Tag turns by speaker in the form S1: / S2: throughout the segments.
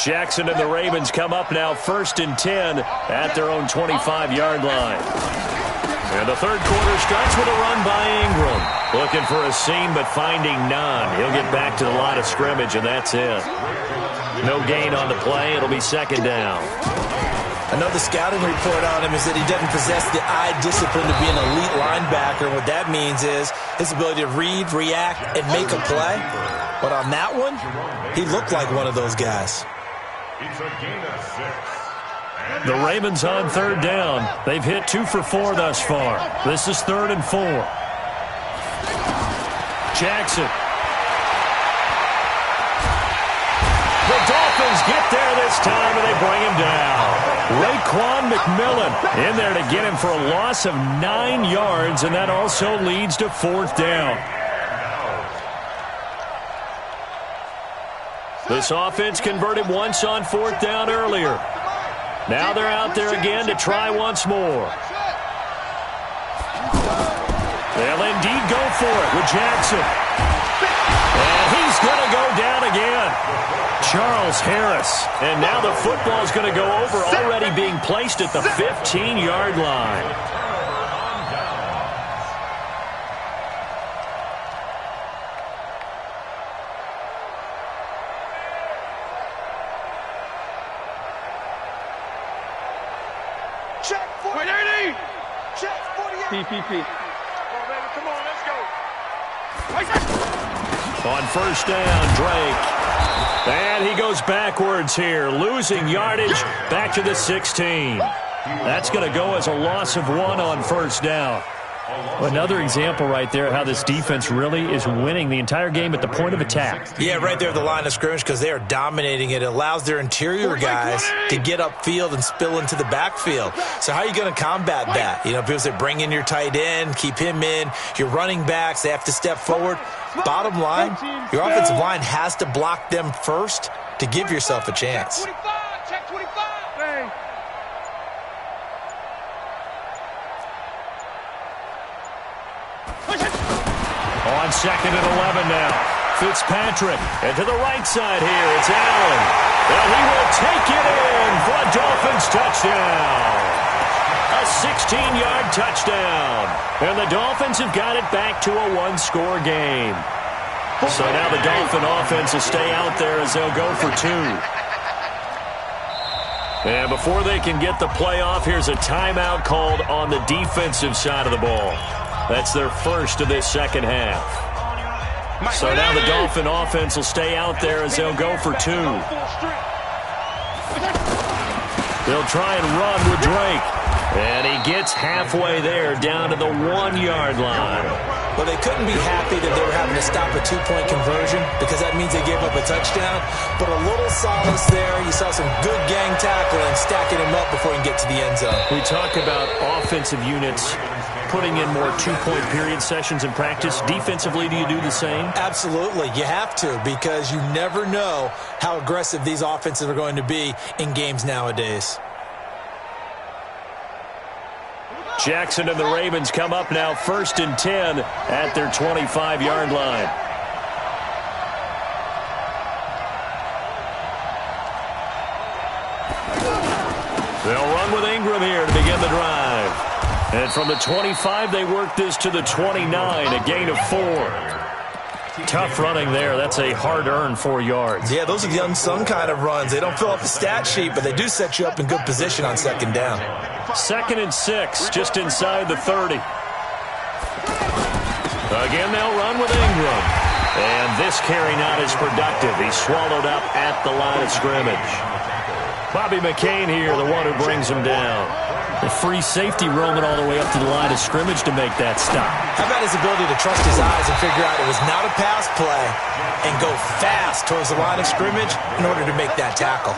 S1: Jackson and the Ravens come up now 1st and 10 at their own 25-yard line. And the third quarter starts with a run by Ingram. Looking for a seam, but finding none. He'll get back to the line of scrimmage, and that's it. No gain on the play. It'll be 2nd down.
S2: Another scouting report on him is that he doesn't possess the eye discipline to be an elite linebacker. What that means is his ability to read, react, and make a play. But on that one, he looked like one of those guys.
S3: It's a gain of 6.
S1: The Ravens on 3rd down. They've hit 2 for 4 thus far. This is 3rd and 4. Jackson. The Dolphins get there this time, and they bring him down. Raekwon McMillan in there to get him for a loss of 9 yards, and that also leads to 4th down. This offense converted once on 4th down earlier. Now they're out there again to try once more. They'll indeed go for it with Jackson. And he's going to go down again. Charles Harris. And now the football's going to go over, already being placed at the 15-yard line.
S4: Check 48. Check 48.
S5: PPP.
S4: Come on, let's go.
S1: On 1st down, Drake. And he goes backwards here, losing yardage back to the 16. That's going to go as a loss of 1 on 1st down. Another example right there how this defense really is winning the entire game at the point of attack.
S2: Yeah, right there at the line of scrimmage because they are dominating it. It allows their interior guys to get upfield and spill into the backfield. So how are you going to combat that? You know, people say bring in your tight end, keep him in. Your running backs, they have to step forward. Bottom line, your offensive line has to block them first to give yourself a chance.
S4: Check 25.
S1: On 2nd and 11 now. Fitzpatrick. And to the right side here, it's Allen. And he will take it in for a Dolphins touchdown. A 16-yard touchdown. And the Dolphins have got it back to a 1-score game. So now the Dolphin offense will stay out there as they'll go for 2. And before they can get the play off, here's a timeout called on the defensive side of the ball. That's their first of this second half. So now the Dolphin offense will stay out there as they'll go for 2. They'll try and run with Drake. And he gets halfway there down to the 1-yard line.
S2: Well, they couldn't be happy that they were having to stop a 2-point conversion because that means they gave up a touchdown. But a little solace there. You saw some good gang tackling, stacking him up before he can get to the end zone.
S1: We talk about offensive units putting in more 2-point period sessions in practice. Defensively, do you do the same?
S2: Absolutely. You have to because you never know how aggressive these offenses are going to be in games nowadays.
S1: Jackson and the Ravens come up now 1st and 10 at their 25-yard line. They'll run with Ingram here to begin the drive. And from the 25, they work this to the 29, a gain of 4. Tough running there. That's a hard-earned 4 yards.
S2: Yeah, those are the unsung kind of runs. They don't fill up the stat sheet, but they do set you up in good position on 2nd down.
S1: 2nd and 6, just inside the 30. Again, they'll run with Ingram. And this carry not as productive. He's swallowed up at the line of scrimmage. Bobby McCain here, the one who brings him down. The free safety roaming all the way up to the line of scrimmage to make that stop.
S2: How about his ability to trust his eyes and figure out it was not a pass play and go fast towards the line of scrimmage in order to make that tackle.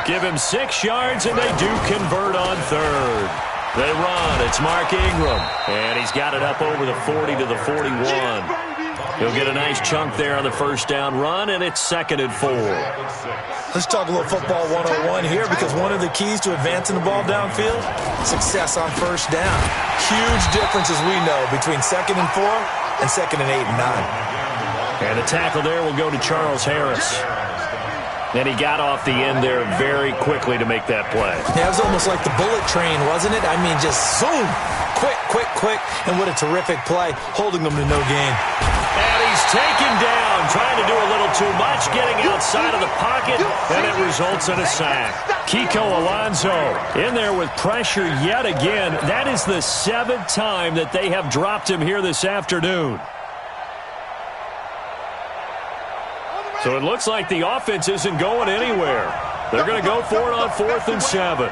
S1: Give him 6 yards, and they do convert on 3rd. They run. It's Mark Ingram. And he's got it up over the 40 to the 41. He'll get a nice chunk there on the 1st down run, and it's 2nd and 4.
S2: Let's talk a little football 101 here because one of the keys to advancing the ball downfield, success on 1st down. Huge difference, as we know, between 2nd and 4 and 2nd and 8 and 9.
S1: And the tackle there will go to Charles Harris. And he got off the end there very quickly to make that play.
S2: Yeah, it was almost like the bullet train, wasn't it? I mean, just zoom. Quick, quick, quick. And what a terrific play, holding them to no gain.
S1: And he's taken down, trying to do a little too much, getting outside of the pocket, and it results in a sack. Kiko Alonso in there with pressure yet again. That is the 7th time that they have dropped him here this afternoon. So it looks like the offense isn't going anywhere. They're going to go for it on 4th and 7.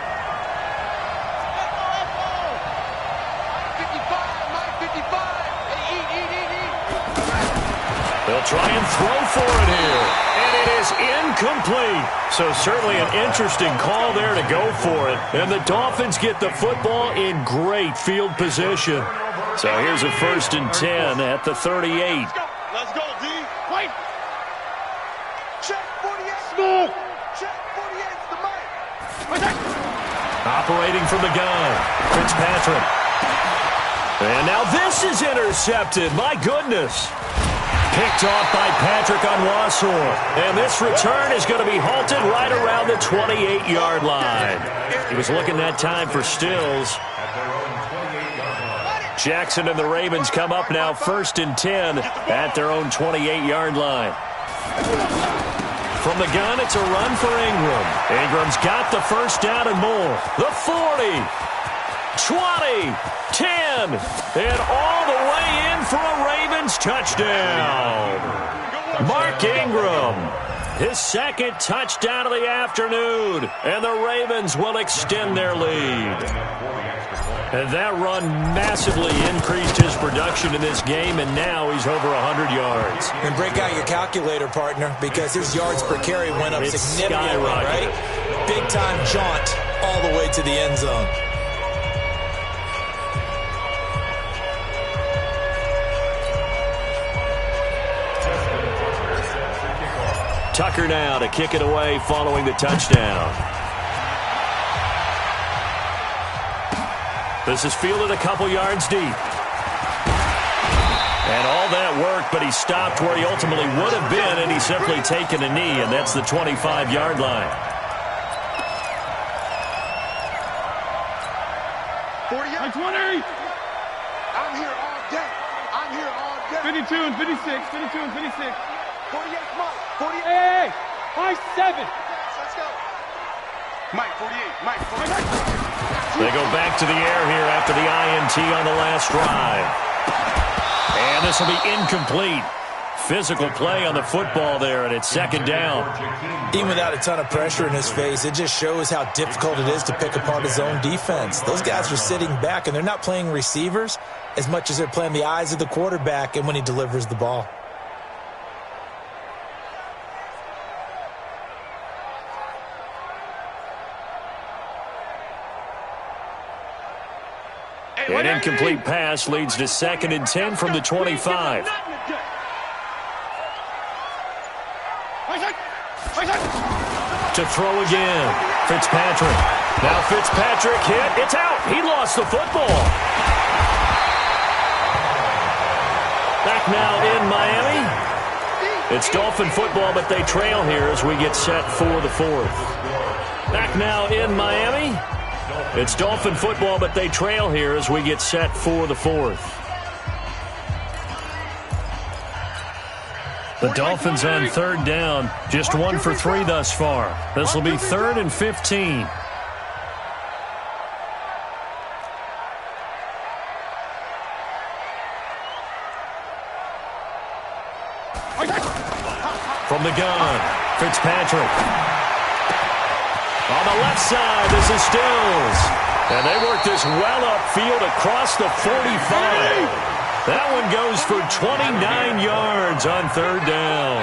S1: They'll try and throw for it here. And it is incomplete. So certainly an interesting call there to go for it. And the Dolphins get the football in great field position. So here's a 1st and 10 at the 38.
S4: Let's go, D. Wait. Check 48. Smooth. Check 48's the mic.
S1: Operating from the gun, Fitzpatrick. And now this is intercepted. My goodness. Picked off by Patrick on Wassor. And this return is going to be halted right around the 28-yard line. He was looking that time for Stills. Jackson and the Ravens come up now 1st and 10 at their own 28-yard line. From the gun, it's a run for Ingram. Ingram's got the first down and more. The 40, 20, 10, and all the way in for a Ravens touchdown. Mark Ingram, his 2nd touchdown of the afternoon, and the Ravens will extend their lead. And that run massively increased his production in this game, and now he's over 100 yards.
S2: And break out your calculator, partner, because his yards per carry went up significantly, right? Big-time jaunt all the way to the end zone.
S1: Tucker now to kick it away following the touchdown. This is fielded a couple yards deep. And all that work, but he stopped where he ultimately would have been, and he's simply taken a knee, and that's the 25-yard line.
S4: 48. 20. I'm here all day. I'm here all day. 52 and 56. 52 and 56. 48, Mike. 48. Hey, Mike 7. Let's go. Mike 48. Mike 48.
S1: They go back to the air here after the INT on the last drive. And this will be incomplete. Physical play on the football there, and it's 2nd down.
S2: Even without a ton of pressure in his face, it just shows how difficult it is to pick apart his own defense. Those guys are sitting back, and they're not playing receivers as much as they're playing the eyes of the quarterback and when he delivers the ball.
S1: An incomplete pass leads to 2nd and 10 from the 25. To throw again. Fitzpatrick. Now Fitzpatrick hit. It's out. He lost the football. Back now in Miami. It's Dolphin football, but they trail here as we get set for the 4th. Back now in Miami. It's Dolphin football, but they trail here as we get set for the 4th. The Dolphins on 3rd down, just 1 for 3 thus far. This will be 3rd and 15. From the gun, Fitzpatrick. On the left side, this is Stills. And they work this well upfield across the 45. That one goes for 29 yards on 3rd down.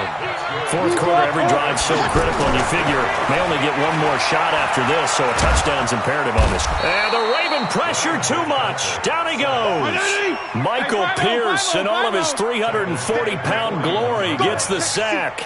S1: 4th quarter, every drive so critical, and you figure may only get one more shot after this, so a touchdown's imperative on this. And the Raven pressure too much. Down he goes. Michael Pierce, in all of his 340-pound glory, gets the sack.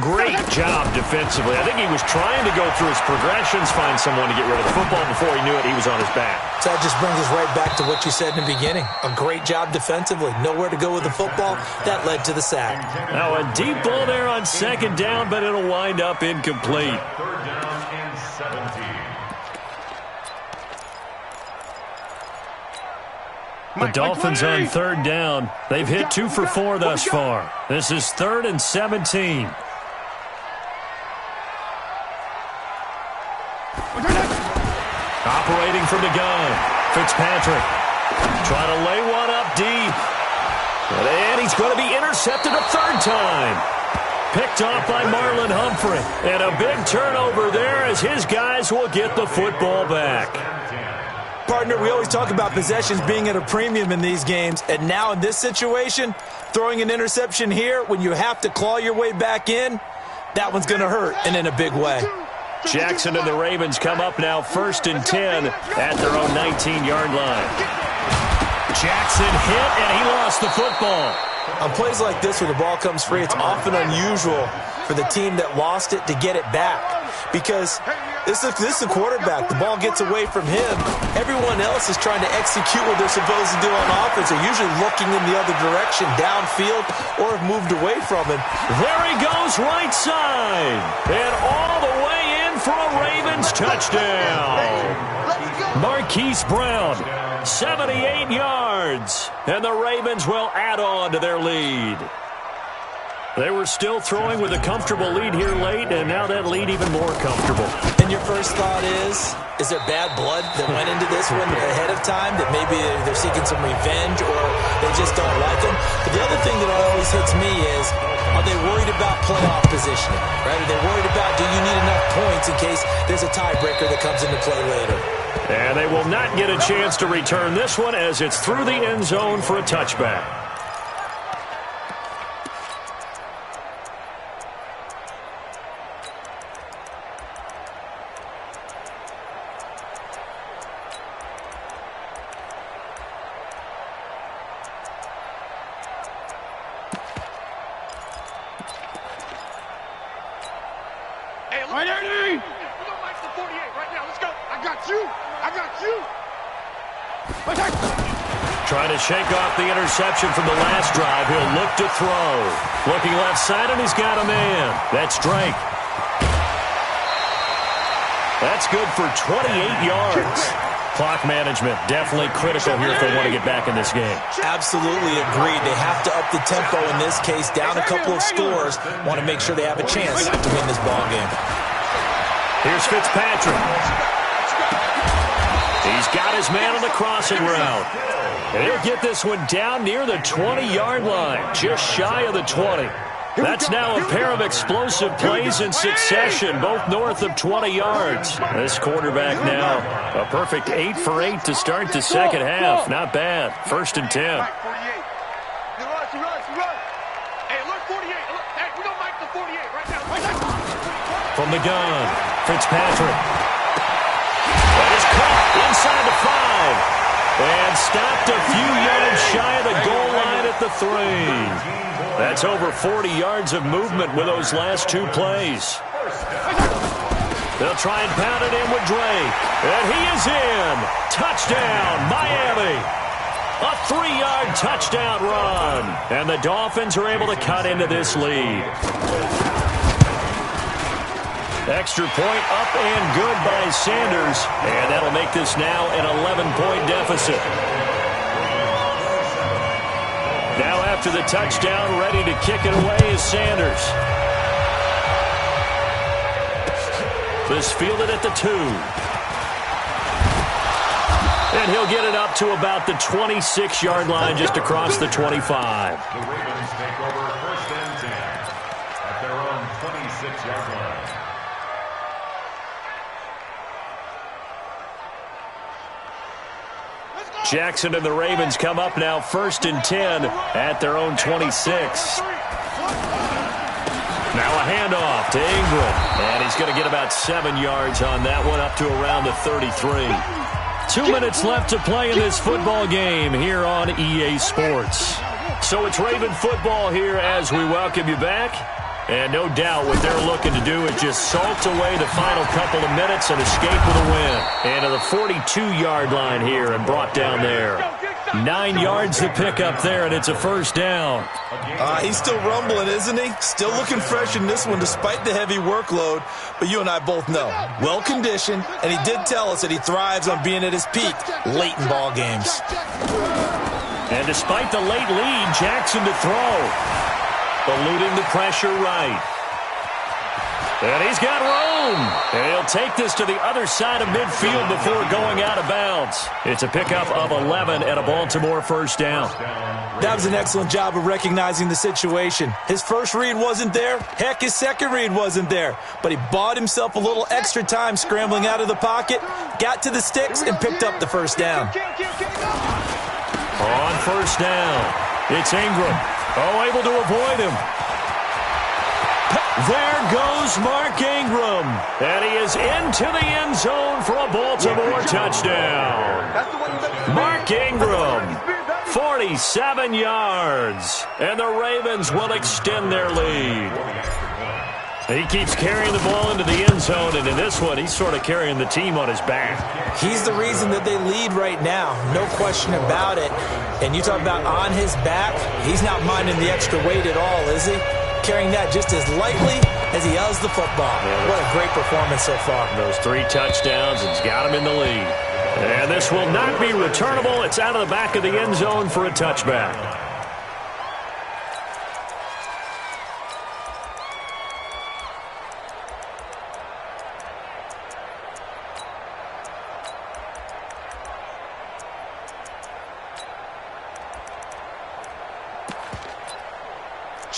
S1: Great job defensively. I think he was trying to go through his progressions, find someone to get rid of the football. Before he knew it, he was on his back.
S2: So that just brings us right back to what you said in the beginning. A great job defensively. defensively. Nowhere to go with the football. That led to the sack.
S1: Now a deep ball there on second down, but it'll wind up incomplete.
S3: Third down and 17.
S1: The Dolphins on third down. They've hit 2 for 4 thus far. This is 3rd and 17. Operating from the gun, Fitzpatrick trying to lay one up deep. And he's going to be intercepted a third time. Picked off by Marlon Humphrey. And a big turnover there as his guys will get the football back.
S2: Partner, we always talk about possessions being at a premium in these games. And now in this situation, throwing an interception here when you have to claw your way back in, that one's going to hurt, and in a big way.
S1: Jackson and the Ravens come up now 1st and 10 at their own 19-yard line. Jackson hit, and he lost the football.
S2: On plays like this where the ball comes free, it's often unusual for the team that lost it to get it back. Because this is the quarterback. The ball gets away from him. Everyone else is trying to execute what they're supposed to do on offense. They're usually looking in the other direction, downfield, or have moved away from him.
S1: There he goes, right side. And all the way in for a Ravens touchdown. Marquise Brown, 78 yards. And the Ravens will add on to their lead. They were still throwing with a comfortable lead here late, and now that lead even more comfortable.
S2: And your first thought is there bad blood that went into this one ahead of time, that maybe they're seeking some revenge or they just don't like them? But the other thing that always hits me is, are they worried about playoff positioning? Right? Are they worried about, do you need enough points in case there's a tiebreaker that comes into play later?
S1: And they will not get a chance to return this one as it's through the end zone for a touchback. Trying to shake off the interception from the last drive. He'll look to throw. Looking left side, and he's got a man. That's Drake. That's good for 28 yards. Clock management definitely critical here if they want to get back in this game.
S2: Absolutely agreed. They have to up the tempo in this case, down a couple of scores. Want to make sure they have a chance to win this ball game.
S1: Here's Fitzpatrick. He's got his man on the crossing route. And he'll get this one down near the 20-yard line, just shy of the 20. That's now a pair of explosive plays in succession, both north of 20 yards. This quarterback now, a perfect 8 for 8 to start the second half. Not bad. 1st and 10. From the gun, Fitzpatrick. That is caught inside the 5. And stopped a few yards shy of the goal line at the 3. That's over 40 yards of movement with those last 2 plays. They'll try and pound it in with Drake. And he is in. Touchdown, Miami. A 3-yard touchdown run. And the Dolphins are able to cut into this lead. Extra point up and good by Sanders. And that'll make this now an 11-point deficit. Now after the touchdown, ready to kick it away is Sanders. This fielded at the 2. And he'll get it up to about the 26-yard line just across the 25.
S3: The Ravens take over 1st and 10 at their own 26-yard line.
S1: Jackson and the Ravens come up now 1st and 10 at their own 26. Now a handoff to Ingram. And he's going to get about 7 yards on that one, up to around the 33. 2 minutes left to play in this football game here on EA Sports. So it's Raven football here as we welcome you back. And no doubt what they're looking to do is just salt away the final couple of minutes and escape with a win. And to the 42-yard line here and brought down there. 9 yards to pick up there, and it's a first down.
S2: He's still rumbling, isn't he? Still looking fresh in this one despite the heavy workload. But you and I both know, well-conditioned, and he did tell us that he thrives on being at his peak late in ball games.
S1: And despite the late lead, Jackson to throw. Eluding the pressure right. And he's got room. And he'll take this to the other side of midfield before going out of bounds. It's a pickup of 11 and a Baltimore first down.
S2: That was an excellent job of recognizing the situation. His first read wasn't there. Heck, his second read wasn't there. But he bought himself a little extra time scrambling out of the pocket, got to the sticks, and picked up the first down.
S1: On first down, it's Ingram. Able to avoid him. There goes Mark Ingram. And he is into the end zone for a Baltimore touchdown. Mark Ingram, 47 yards. And the Ravens will extend their lead. He keeps carrying the ball into the end zone, and in this one, he's sort of carrying the team on his back.
S2: He's the reason that they lead right now, no question about it. And you talk about on his back, he's not minding the extra weight at all, is he? Carrying that just as lightly as he does the football. What a great performance so far.
S1: Those 3 touchdowns, it's got him in the lead. And this will not be returnable. It's out of the back of the end zone for a touchback.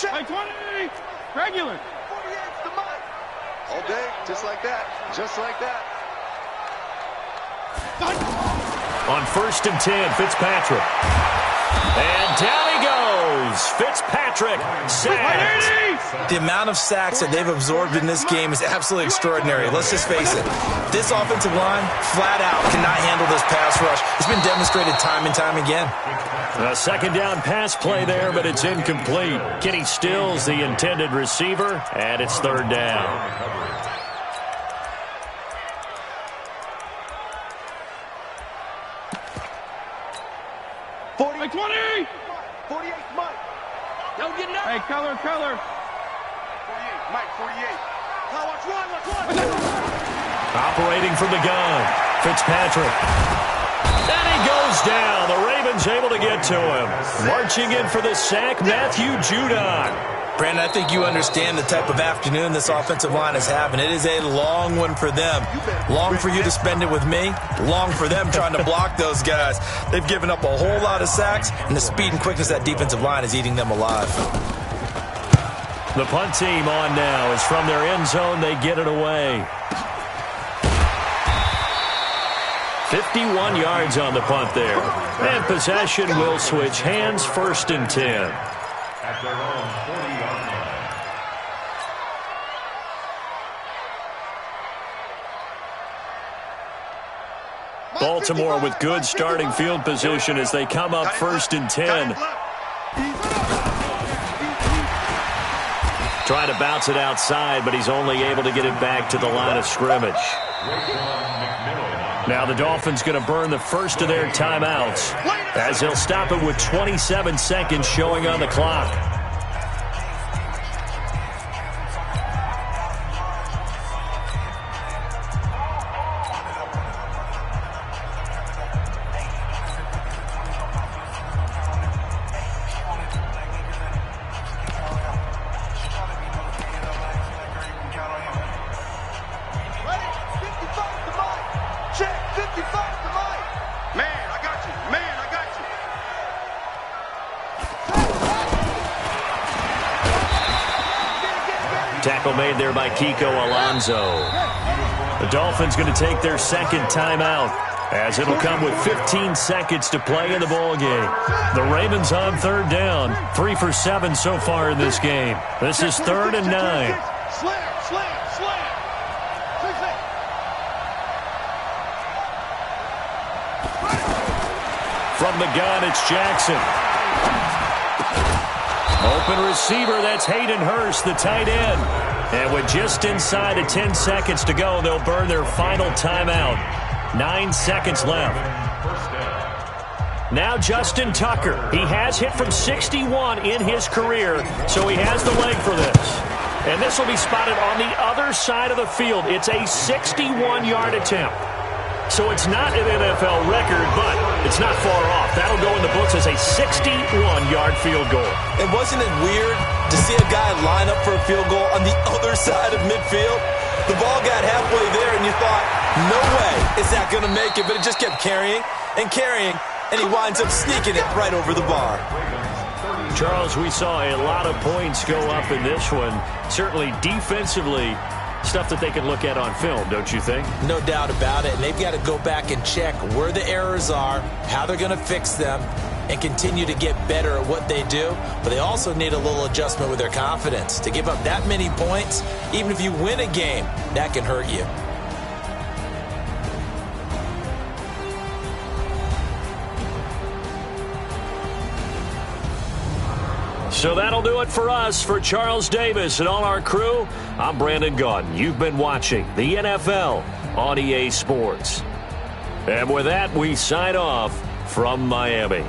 S4: Check 20! Regular!
S5: 48's the mic! All day, just like that. Just like that.
S1: On first and 10, Fitzpatrick. And down he goes. Fitzpatrick sacked.
S2: The amount of sacks that they've absorbed in this game is absolutely extraordinary. Let's just face it. This offensive line, flat out, cannot handle this pass rush. It's been demonstrated time and time again.
S1: A second down pass play there, but it's incomplete. Kenny Stills, the intended receiver, and it's third down.
S4: Hey, 20!
S5: 48, Mike.
S4: Don't get up. Hey, color.
S5: 48, Mike, 48. Now watch one.
S1: Operating from the gun, Fitzpatrick. And he goes down. The Ravens able to get to him. Marching in for the sack, Matthew Judon.
S2: Brandon, I think you understand the type of afternoon this offensive line is having. It is a long one for them. Long for you to spend it with me. Long for them trying to block those guys. They've given up a whole lot of sacks, and the speed and quickness of that defensive line is eating them alive.
S1: The punt team on now. Is from their end zone. They get it away. 51 yards on the punt there. And possession will switch hands, first and 10.
S3: At their own 40-yard line.
S1: Baltimore with good starting field position as they come up first and 10. Trying to bounce it outside, but he's only able to get it back to the line of scrimmage. Now the Dolphins going to burn the first of their timeouts as they'll stop it with 27 seconds showing on the clock. Tackle made there by Kiko Alonso. The Dolphins going to take their second timeout as it'll come with 15 seconds to play in the ball game. The Ravens on third down, 3 for 7 so far in this game. This is 3rd and 9. From the gun, it's Jackson. Open receiver, that's Hayden Hurst, the tight end. And with just inside of 10 seconds to go, they'll burn their final timeout. 9 seconds left. Now Justin Tucker. He has hit from 61 in his career, so he has the leg for this. And this will be spotted on the other side of the field. It's a 61-yard attempt. So it's not an NFL record, but it's not far off. That'll go in the books as a 61-yard field goal.
S2: And wasn't it weird to see a guy line up for a field goal on the other side of midfield? The ball got halfway there, and you thought, no way is that going to make it, but it just kept carrying and carrying, and he winds up sneaking it right over the bar.
S1: Charles, we saw a lot of points go up in this one. Certainly defensively, stuff that they can look at on film, don't you think?
S2: No doubt about it, and they've got to go back and check where the errors are, how they're going to fix them, and continue to get better at what they do. But they also need a little adjustment with their confidence. To give up that many points, even if you win a game, that can hurt you.
S1: So that'll do it for us. For Charles Davis and all our crew, I'm Brandon Gaudin. You've been watching the NFL on EA Sports. And with that, we sign off from Miami.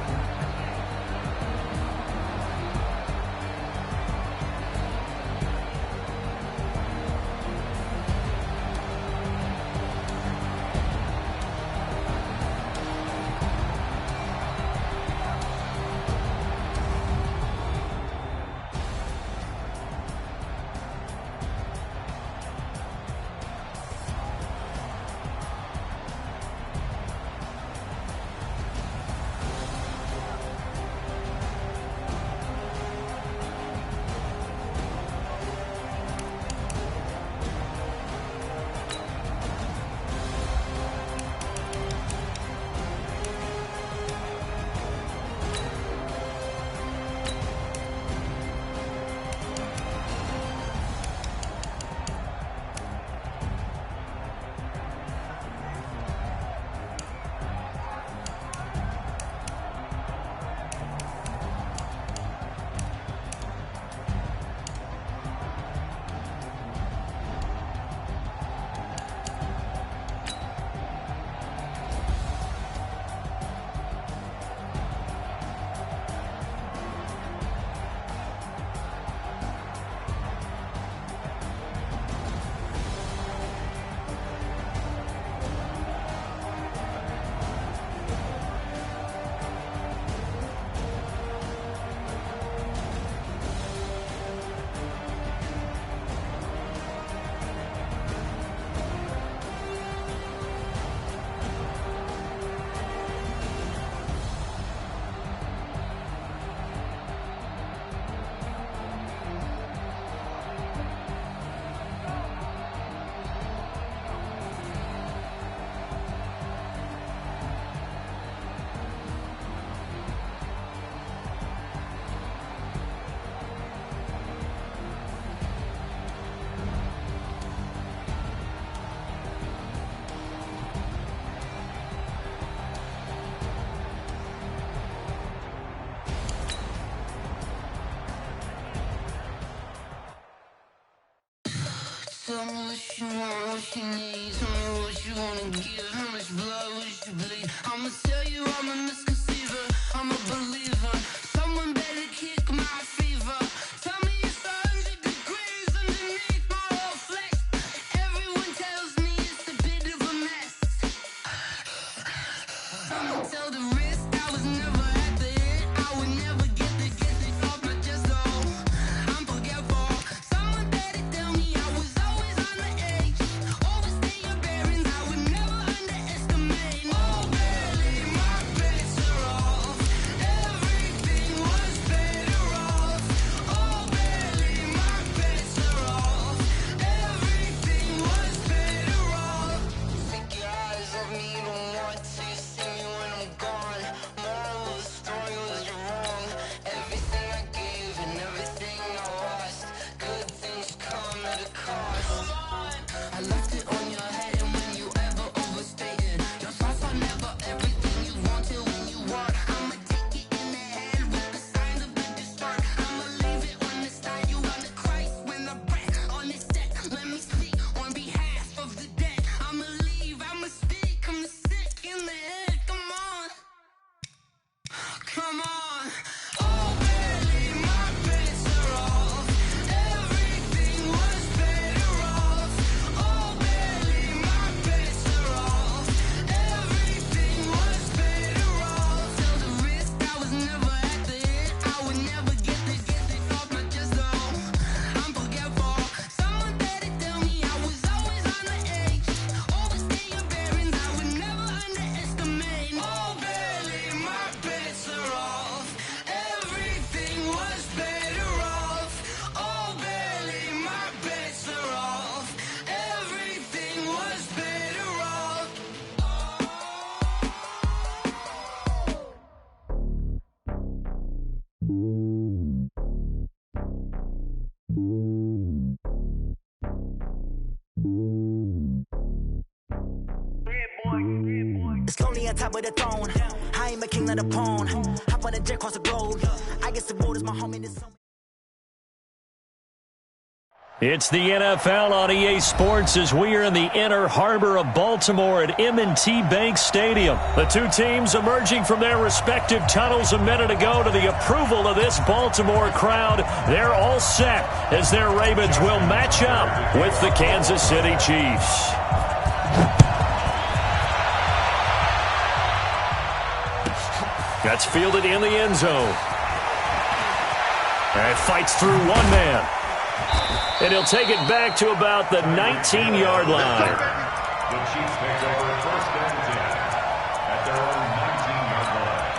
S6: Tell me what you want, what you need. Tell me what you wanna give. How much blood would you bleed? I'ma tell you I'm a misconceiver. I'm a believer. Someone better kick my fever. Tell me it's 100 degrees underneath my whole flesh. Everyone tells me it's a bit of a mess. I'ma tell the risk I was never at the hit. I would never get it off my chest. Oh, I'm forgetful. Someone better tell me I was always on the edge. Overstay your bearings, I would never underestimate. Oh, barely, my bets are off. Everything was better off. Oh, barely, my bets are off. Everything was better off. Take your eyes off me, don't want to see me when I'm gone. It's lonely on top of the throne. I am a king of the pawn. Hop on a jet across the globe. I guess the world is my home in this song.
S1: It's the NFL on EA Sports as we are in the inner harbor of Baltimore at M&T Bank Stadium. The two teams emerging from their respective tunnels a minute ago to the approval of this Baltimore crowd. They're all set as their Ravens will match up with the Kansas City Chiefs. That's fielded in the end zone. And fights through one man. And he'll take it back to about the 19-yard line.
S3: The Chiefs take over first and 10 at their own 19-yard line.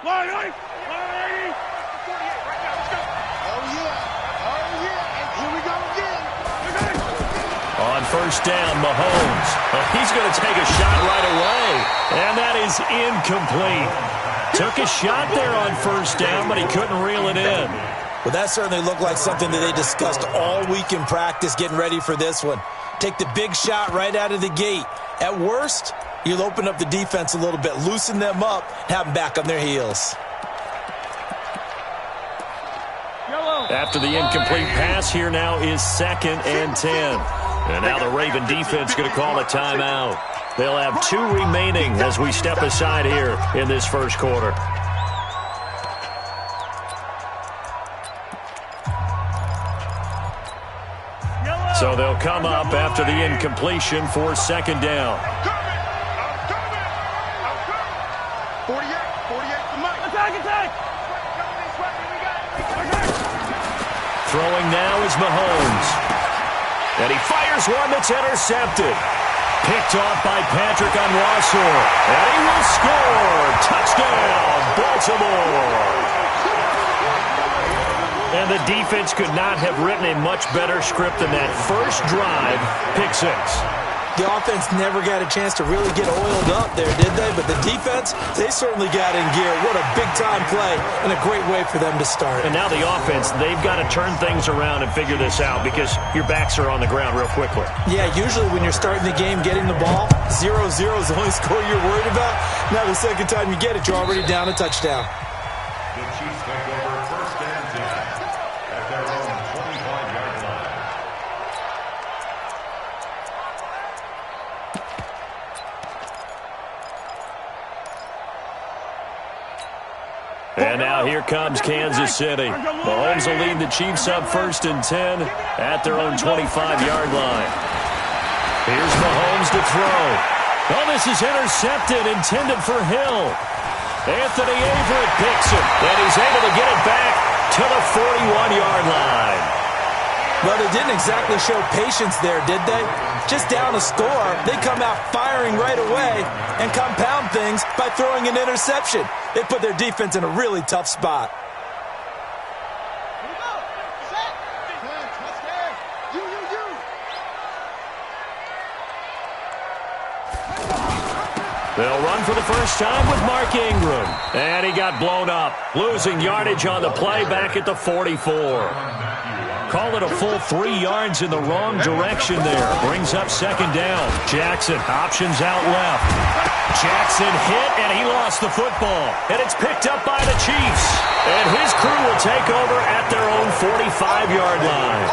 S4: Line, line, line.
S5: 48 right now. Let's go. Oh, yeah. Oh, yeah. And here we go again.
S1: On first down, Mahomes. He's going to take a shot right away. And that is incomplete. Took a shot there on first down, but he couldn't reel it in.
S2: Well, that certainly looked like something that they discussed all week in practice getting ready for this one. Take the big shot right out of the gate. At worst, you'll open up the defense a little bit, loosen them up, have them back on their heels.
S1: After the incomplete pass, here now is 2nd and 10. And now the Raven defense going to call a timeout. They'll have 2 remaining as we step aside here in this first quarter. So they'll come up after the incompletion for 2nd down.
S5: 48 for Mike.
S4: Attack!
S1: Throwing now is Mahomes. And he fires one that's intercepted. Picked off by Patrick on Rossor. And he will score. Touchdown, Baltimore. And the defense could not have written a much better script than that first drive, pick 6.
S2: The offense never got a chance to really get oiled up there, did they? But the defense, they certainly got in gear. What a big-time play and a great way for them to start.
S1: And now the offense, they've got to turn things around and figure this out because your backs are on the ground real quickly.
S2: Yeah, usually when you're starting the game, getting the ball, 0-0 is the only score you're worried about. Now the second time you get it, you're already down a touchdown.
S3: The Chiefs take over first and 10 at their own 25-yard line.
S1: And now here comes Kansas City. Mahomes will lead the Chiefs up 1st and 10 at their own 25-yard line. Here's Mahomes to throw. Oh, this is intercepted, intended for Hill. Anthony Averett picks it, and he's able to get it back to the 41-yard line.
S2: Well, they didn't exactly show patience there, did they? Just down a score, they come out firing right away and compound things by throwing an interception. They put their defense in a really tough spot.
S1: They'll run for the first time with Mark Ingram. And he got blown up, losing yardage on the play back at the 44. Call it a full 3 yards in the wrong direction there. Brings up 2nd down. Jackson options out left. Jackson hit, and he lost the football. And it's picked up by the Chiefs. And his crew will take over at their own 45-yard line.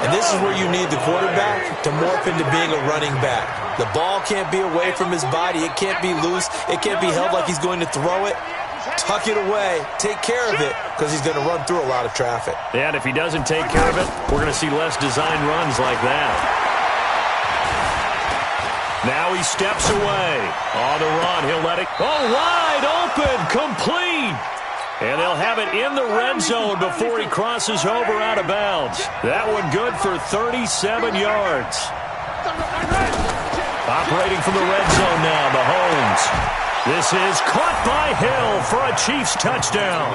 S2: And this is where you need the quarterback to morph into being a running back. The ball can't be away from his body. It can't be loose. It can't be held like he's going to throw it. Tuck it away. Take care of it because he's going to run through a lot of traffic.
S1: And if he doesn't take care of it, we're going to see less design runs like that. Now he steps away. On the run, he'll let it go wide open, complete. And they'll have it in the red zone before he crosses over out of bounds. That one good for 37 yards. Operating from the red zone now, Mahomes. This is caught by Hill for a Chiefs touchdown.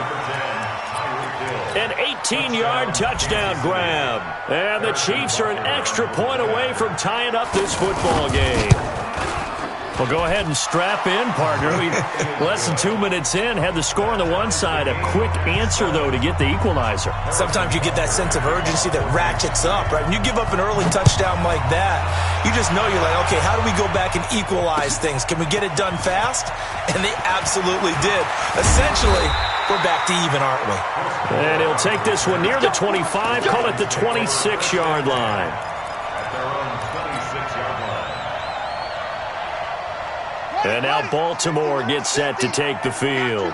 S1: An 18-yard touchdown grab. And the Chiefs are an extra point away from tying up this football game. Well, go ahead and strap in, partner. Less than 2 minutes in, had the score on the one side. A quick answer, though, to get the equalizer.
S2: Sometimes you get that sense of urgency that ratchets up, right? When you give up an early touchdown like that, you just know you're like, okay, how do we go back and equalize things? Can we get it done fast? And they absolutely did. Essentially, we're back to even, aren't we?
S1: And he'll take this one near the 25, call it the 26-yard line.
S3: At their own 26-yard line.
S1: And now Baltimore gets set to take the field.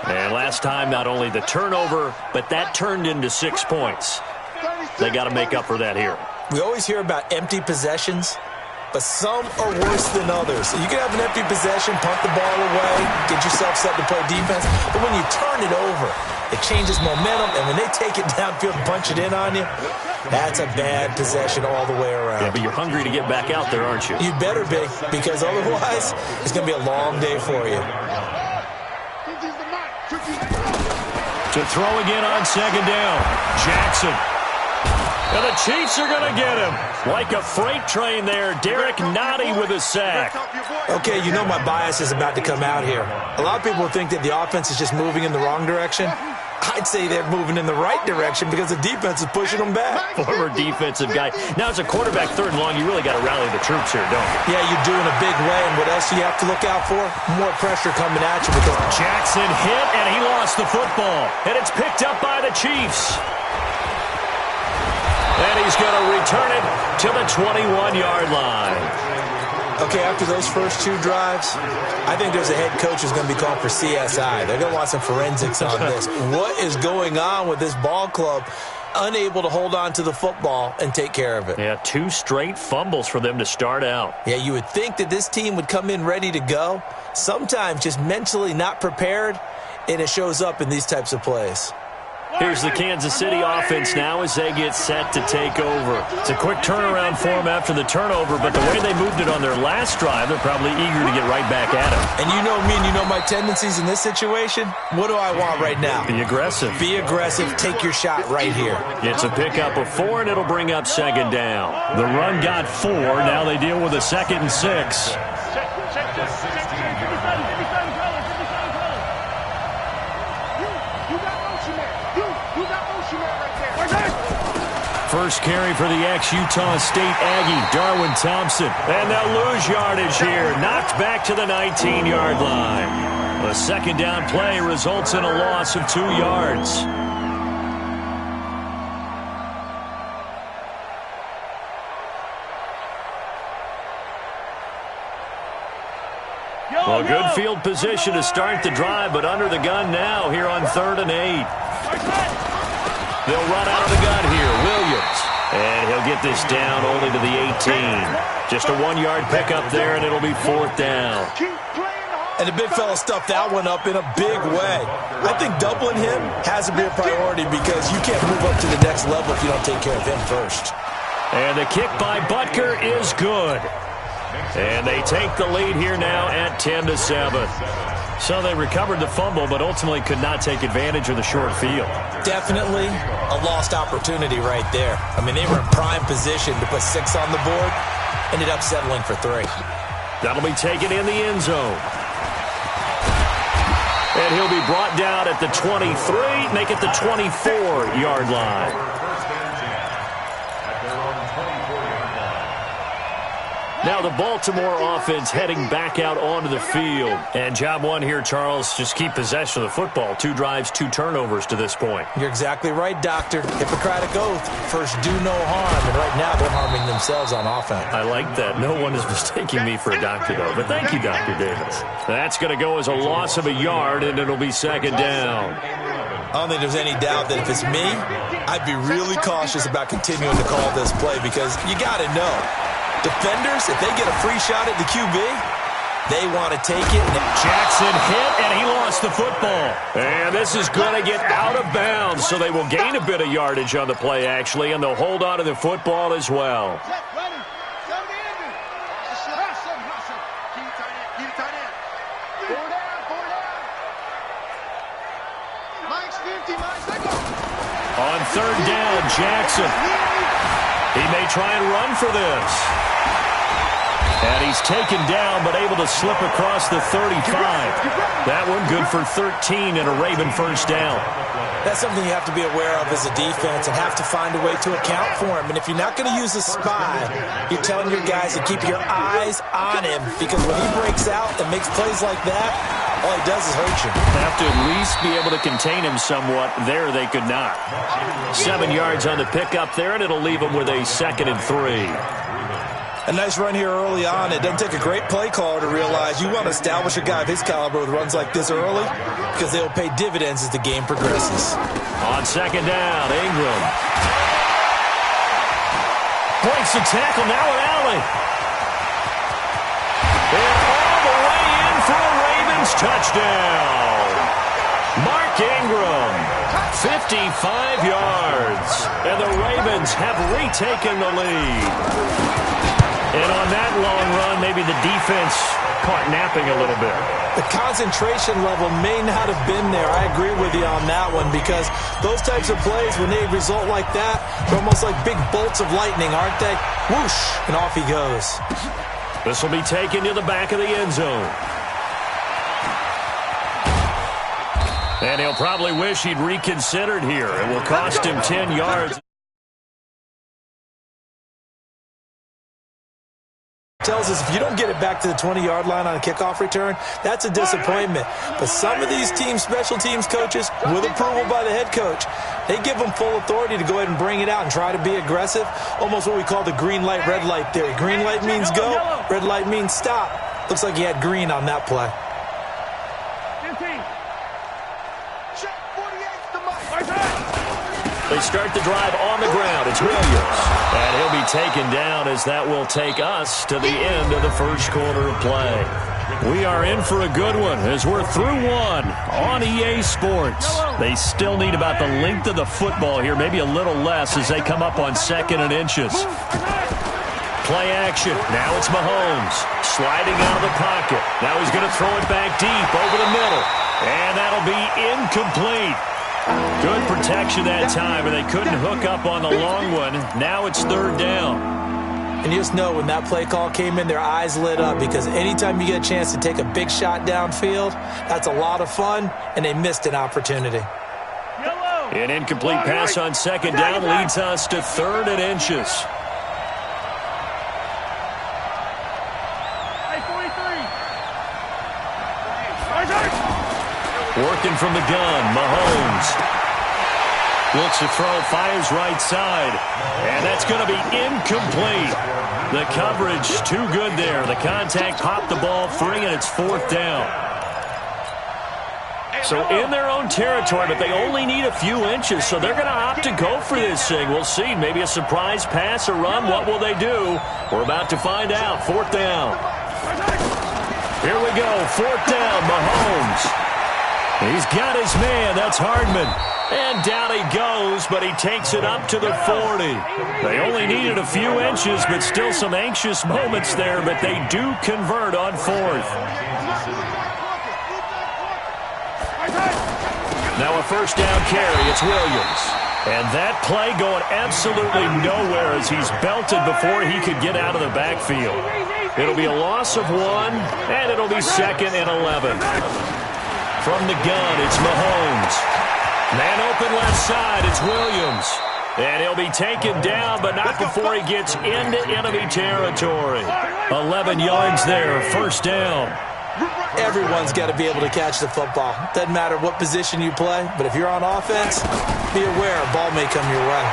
S1: And last time, not only the turnover, but that turned into 6 points. They got to make up for that here.
S2: We always hear about empty possessions, but some are worse than others. You can have an empty possession, punt the ball away, get yourself set to play defense, but when you turn it over, it changes momentum, and when they take it downfield and punch it in on you, that's a bad possession all the way around.
S1: Yeah, but you're hungry to get back out there, aren't you?
S2: You better be, because otherwise, it's going to be a long day for you.
S1: To throw again on second down. Jackson. And the Chiefs are going to get him. Like a freight train there. Derek Nottie with a sack.
S2: Okay, you know my bias is about to come out here. A lot of people think that the offense is just moving in the wrong direction. I'd say they're moving in the right direction because the defense is pushing them back.
S1: Former defensive guy. Now, as a quarterback, third and long, you really got to rally the troops here, don't you?
S2: Yeah, you're doing a big way, and what else do you have to look out for? More pressure coming at you because
S1: Jackson hit, and he lost the football. And it's picked up by the Chiefs. And he's going to return it to the 21-yard line.
S2: Okay, after those first two drives, I think there's a head coach who's going to be called for CSI. They're going to want some forensics on this. What is going on with this ball club? Unable to hold on to the football and take care of it.
S1: Yeah, 2 straight fumbles for them to start out.
S2: Yeah, you would think that this team would come in ready to go. Sometimes just mentally not prepared, and it shows up in these types of plays.
S1: Here's the Kansas City offense now as they get set to take over. It's a quick turnaround for them after the turnover, but the way they moved it on their last drive, they're probably eager to get right back at it.
S2: And you know me and you know my tendencies in this situation. What do I want right now?
S1: Be aggressive.
S2: Be aggressive. Take your shot right here.
S1: It's a pickup of 4, and it'll bring up second down. The run got 4. Now they deal with a 2nd and 6. First carry for the ex-Utah State Aggie, Darwin Thompson. And they'll lose yardage here. Knocked back to the 19-yard line. A second down play results in a loss of 2 yards. Well, good field position to start the drive, but under the gun now here on 3rd and 8. They'll run out of the gun here. Williams. And he'll get this down only to the 18. Just a 1-yard pickup there, and it'll be 4th down.
S2: And the big fella stuffed that one up in a big way. I think doubling him has to be a priority because you can't move up to the next level if you don't take care of him first.
S1: And the kick by Butker is good. And they take the lead here now at 10-7. So they recovered the fumble, but ultimately could not take advantage of the short field.
S2: Definitely a lost opportunity right there. I mean, they were in prime position to put 6 on the board. Ended up settling for 3.
S1: That'll be taken in the end zone. And he'll be brought down at the 23, make it the 24-yard line. Now the Baltimore offense heading back out onto the field. And job one here, Charles, just keep possession of the football. 2 drives, 2 turnovers to this point.
S2: You're exactly right, Doctor. Hippocratic oath. First, do no harm. And right now, they're harming themselves on offense.
S1: I like that. No one is mistaking me for a doctor, though. But thank you, Dr. Davis. That's going to go as a loss of a yard, and it'll be 2nd down.
S2: I don't think there's any doubt that if it's me, I'd be really cautious about continuing to call this play because you got to know. Defenders, if they get a free shot at the QB, they want to take it.
S1: Jackson hit, and he lost the football. And this is going to get out of bounds, so they will gain a bit of yardage on the play, actually, and they'll hold on to the football as well. On 3rd down, Jackson. He may try and run for this. And he's taken down, but able to slip across the 35. That one good for 13 and a Raven first down.
S2: That's something you have to be aware of as a defense and have to find a way to account for him. And if you're not going to use a spy, you're telling your guys to keep your eyes on him, because when he breaks out and makes plays like that, all he does is hurt you.
S1: Have to at least be able to contain him somewhat. There they could not. 7 yards on the pickup there, and it'll leave him with a 2nd and 3.
S2: A nice run here early on. It doesn't take a great play caller to realize you want to establish a guy of his caliber with runs like this early, because they'll pay dividends as the game progresses.
S1: On 2nd down, Ingram breaks the tackle, now an alley. And all the way in for a Ravens touchdown. Mark Ingram, 55 yards. And the Ravens have retaken the lead. And on that long run, maybe the defense caught napping a little bit.
S2: The concentration level may not have been there. I agree with you on that one, because those types of plays, when they result like that, they're almost like big bolts of lightning, aren't they? Whoosh, and off he goes.
S1: This will be taken to the back of the end zone. And he'll probably wish he'd reconsidered here. It will cost him 10 yards.
S2: Tells us if you don't get it back to the 20-yard line on a kickoff return, that's a disappointment. But some of these special teams coaches, with approval by the head coach, they give them full authority to go ahead and bring it out and try to be aggressive, almost what we call the green light, red light theory. Green light means go, red light means stop. Looks like he had green on that play.
S4: 15.
S1: They start the drive on the ground. It's Williams. And he'll be taken down, as that will take us to the end of the first quarter of play. We are in for a good one as we're through one on EA Sports. They still need about the length of the football here, maybe a little less, as they come up on 2nd and inches. Play action. Now it's Mahomes sliding out of the pocket. Now he's going to throw it back deep over the middle. And that'll be incomplete. Good protection that time, and they couldn't hook up on the long one. Now it's 3rd down.
S2: And you just know when that play call came in, their eyes lit up, because anytime you get a chance to take a big shot downfield, that's a lot of fun, and they missed an opportunity.
S1: An incomplete pass on 2nd down leads us to 3rd and inches. Working from the gun, Mahomes looks to throw, fires right side, and that's going to be incomplete. The coverage too good there. The contact popped the ball free, and it's 4th down. So in their own territory, but they only need a few inches, so they're going to opt to go for this thing. We'll see. Maybe a surprise pass or run. What will they do? We're about to find out. 4th down. Here we go. 4th down, Mahomes. He's got his man. That's Hardman. And down he goes, but he takes it up to the 40. They only needed a few inches, but still some anxious moments there, but they do convert on 4th. Now a 1st down carry. It's Williams. And that play going absolutely nowhere as he's belted before he could get out of the backfield. It'll be a loss of 1, and it'll be 2nd and 11. From the gun, it's Mahomes. Man open left side, it's Williams. And he'll be taken down, but not before he gets into enemy territory. 11 yards there, 1st down.
S2: Everyone's got to be able to catch the football. Doesn't matter what position you play, but if you're on offense, be aware a ball may come your way.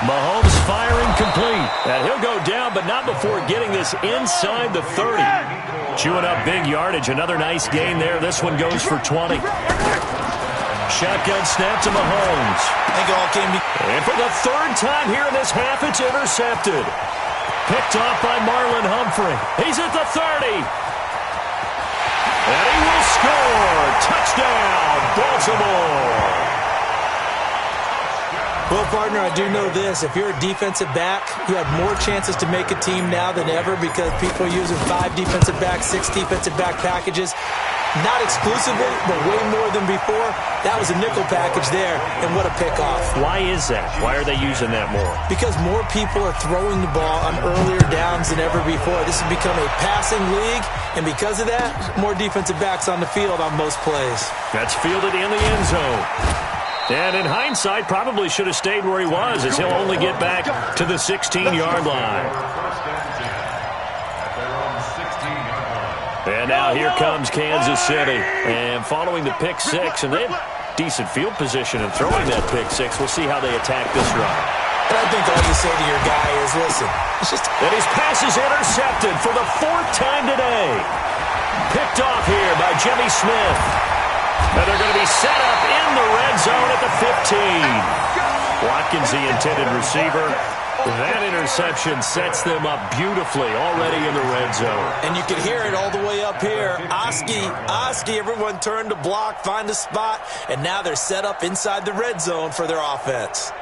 S1: Mahomes firing complete. And he'll go down, but not before getting this inside the 30. Chewing up big yardage. Another nice gain there. This one goes for 20. Shotgun snap to Mahomes. And for the 3rd time here in this half, it's intercepted. Picked off by Marlon Humphrey. He's at the 30. And he will score. Touchdown, Baltimore.
S2: Well, partner, I do know this. If you're a defensive back, you have more chances to make a team now than ever, because people are using 5 defensive backs, 6 defensive back packages. Not exclusively, but way more than before. That was a nickel package there, and what a pickoff.
S1: Why is that? Why are they using that more?
S2: Because more people are throwing the ball on earlier downs than ever before. This has become a passing league, and because of that, more defensive backs on the field on most plays.
S1: That's fielded in the end zone. And in hindsight, probably should have stayed where he was, as he'll only get back to the 16-yard line. And now here comes Kansas City. And following the pick six, and they have decent field position in throwing that pick six. We'll see how they attack this run.
S2: And I think all you say to your guy is, listen, it's just...
S1: And his pass is intercepted for the 4th time today. Picked off here by Jimmy Smith. And they're going to be set up in the red zone at the 15. Watkins, the intended receiver. That interception sets them up beautifully already in the red zone.
S2: And you can hear it all the way up here. Oski, everyone turned to block, find a spot, and now they're set up inside the red zone for their offense.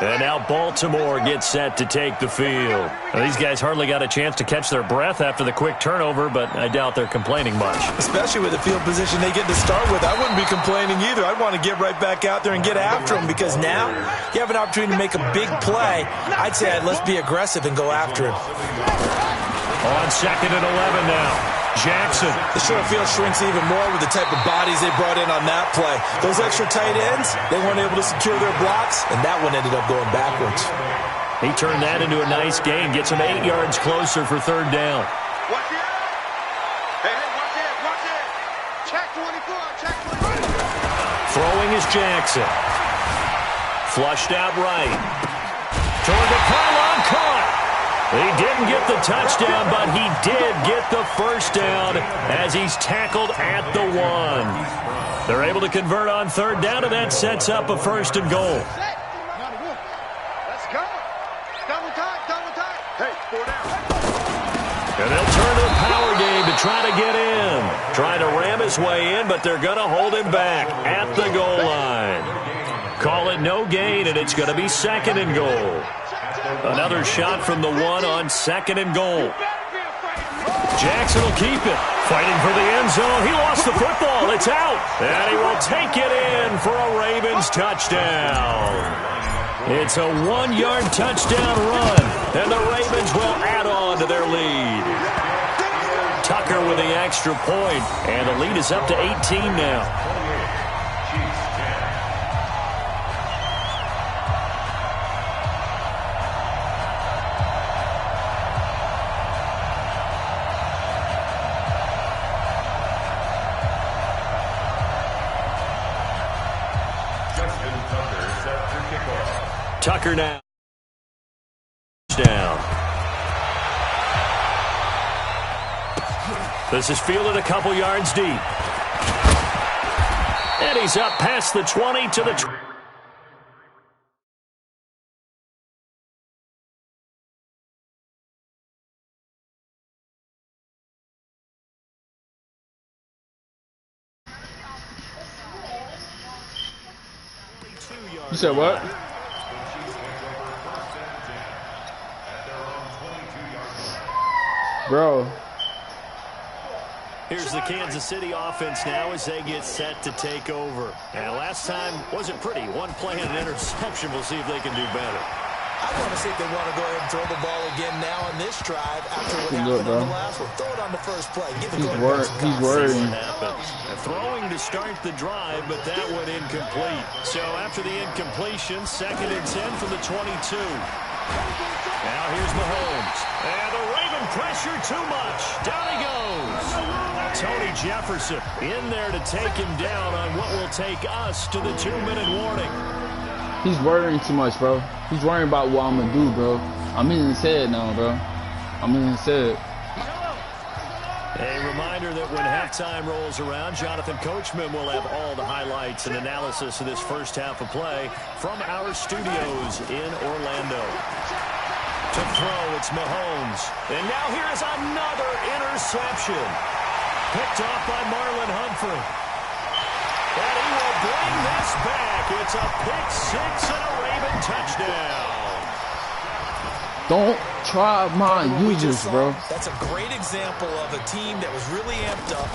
S1: And now Baltimore gets set to take the field. Now, these guys hardly got a chance to catch their breath after the quick turnover, but I doubt they're complaining much.
S2: Especially with the field position they get to start with. I wouldn't be complaining either. I'd want to get right back out there and get after them, because now you have an opportunity to make a big play. I'd say let's be aggressive and go after him.
S1: On 2nd and 11 now. Jackson.
S2: The short field shrinks even more with the type of bodies they brought in on that play. Those extra tight ends, they weren't able to secure their blocks, and that one ended up going backwards.
S1: He turned that into a nice gain, gets him 8 yards closer for 3rd down.
S5: Watch it. Hey, watch it, watch it. Check 24, check 24.
S1: Throwing is Jackson. Flushed out right. Toward the pylon, caught. He didn't get the touchdown, but he did get the first down as he's tackled at the 1. They're able to convert on 3rd down, and that sets up a 1st and goal.
S5: Let's go. Double time. Hey, 4 down.
S1: And they'll turn to the power game to try to get in. Trying to ram his way in, but they're going to hold him back at the goal line. Call it no gain, and it's going to be 2nd and goal. Another shot from the 1 on 2nd and goal. Jackson will keep it. Fighting for the end zone. He lost the football. It's out. And he will take it in for a Ravens touchdown. It's a 1-yard touchdown run. And the Ravens will add on to their lead. Tucker with the extra point. And the lead is up to 18 now. Tucker now. Down. This is fielded a couple yards deep. And he's up past the 20 to the...
S4: You said what? Bro.
S1: Here's the Kansas City offense now as they get set to take over. And last time wasn't pretty. One play and an interception. We'll see if they can do better.
S2: I want to see if they want to go ahead and throw the ball again now on this drive after what happened on the last one. Throw it on the first play. Give the
S4: He's worried.
S1: Throwing to start the drive, but that went incomplete. So after the incompletion, 2nd and 10 from the 22. Now here's Mahomes. And the Raven pressure too much. Down he goes. Tony Jefferson in there to take him down on what will take us to the 2-minute warning.
S4: He's worrying too much, bro. He's worrying about what I'm going to do, bro. I'm in his head now, bro. I'm in his head.
S1: A reminder that when halftime rolls around, Jonathan Coachman will have all the highlights and analysis of this first half of play from our studios in Orlando. To throw, it's Mahomes. And now here is another interception. Picked off by Marlon Humphrey. And he will bring this back. It's a pick six and a Raven touchdown.
S7: Don't try my users, bro.
S2: That's a great example of a team that was really amped up.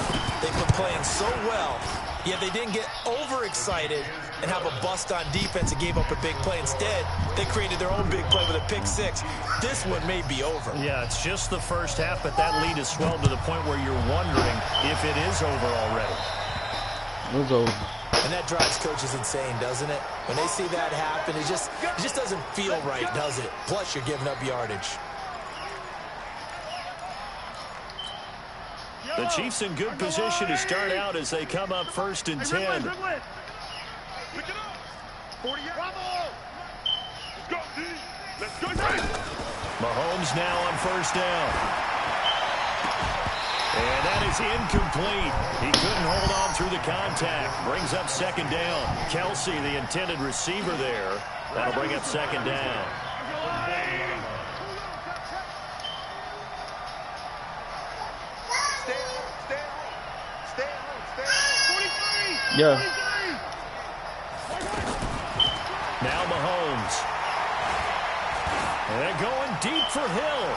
S2: They've been playing so well, yet they didn't get overexcited and have a bust on defense and gave up a big play. Instead, they created their own big play with a pick six. This one may be over.
S1: Yeah, it's just the first half, but that lead has swelled to the point where you're wondering if it is over already.
S7: It was over.
S2: And that drives coaches insane, doesn't it? When they see that happen, it just doesn't feel right, does it? Plus, you're giving up yardage.
S1: The Chiefs in good position to start out as they come up 1st and 10. Mahomes now on 1st down. And that is incomplete. He couldn't hold on through the contact. Brings up 2nd down. Kelsey, the intended receiver there. That'll bring up 2nd down.
S7: Yeah.
S1: Now Mahomes. And they're going deep for Hill.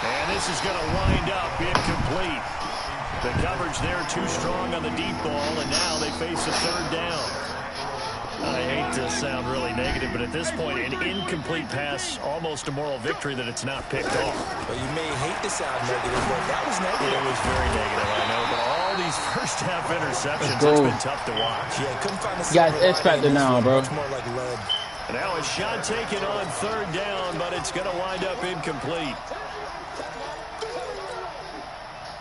S1: And this is going to wind up incomplete. The coverage there too strong on the deep ball, and now they face a 3rd down. I hate to sound really negative, but at this point, an incomplete pass, almost a moral victory that it's not picked off.
S2: Well, you may hate to sound negative, but that was negative.
S1: It was very negative, I know, but all these first half interceptions, it's been tough to watch.
S2: Yeah, couldn't find the
S7: Guys, X Factor now, bro.
S2: Much more like lead.
S1: Now a shot taken on 3rd down, but it's going to wind up incomplete.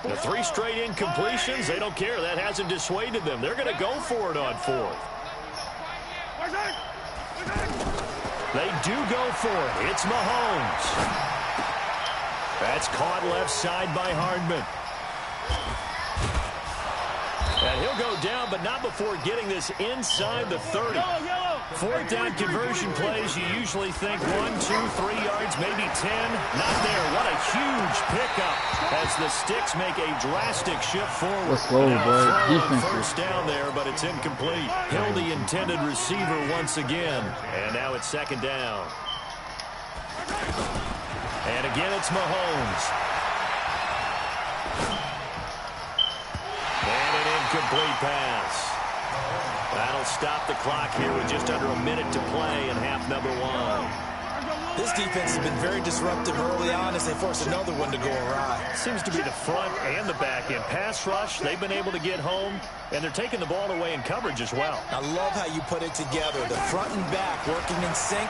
S1: The 3 straight incompletions, they don't care. That hasn't dissuaded them. They're going to go for it on 4th. They do go for it. It's Mahomes. That's caught left side by Hardman. And he'll go down, but not before getting this inside the 30. 4th down conversion plays, you usually think 1, 2, 3 yards, maybe 10. Not there. What a huge pickup as the Sticks make a drastic shift forward.
S7: Let's go, boy. Defense.
S1: 1st down there, but it's incomplete. Hill, the intended receiver once again. And now it's 2nd down. And again, it's Mahomes. And an incomplete pass. That'll stop the clock here with just under a minute to play in half number 1.
S2: This defense has been very disruptive early on as they force another one to go awry.
S1: Seems to be the front and the back end. Pass rush, they've been able to get home, and they're taking the ball away in coverage as well.
S2: I love how you put it together. The front and back working in sync,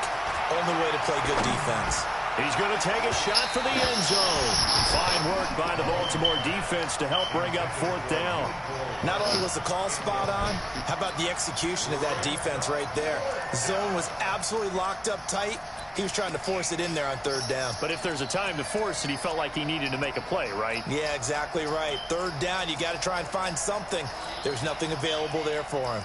S2: only way to play good defense.
S1: He's going to take a shot for the end zone. Fine work by the Baltimore defense to help bring up 4th down.
S2: Not only was the call spot on, how about the execution of that defense right there? The zone was absolutely locked up tight. He was trying to force it in there on 3rd down.
S1: But if there's a time to force it, he felt like he needed to make a play, right?
S2: Yeah, exactly right. 3rd down, you got to try and find something. There's nothing available there for him.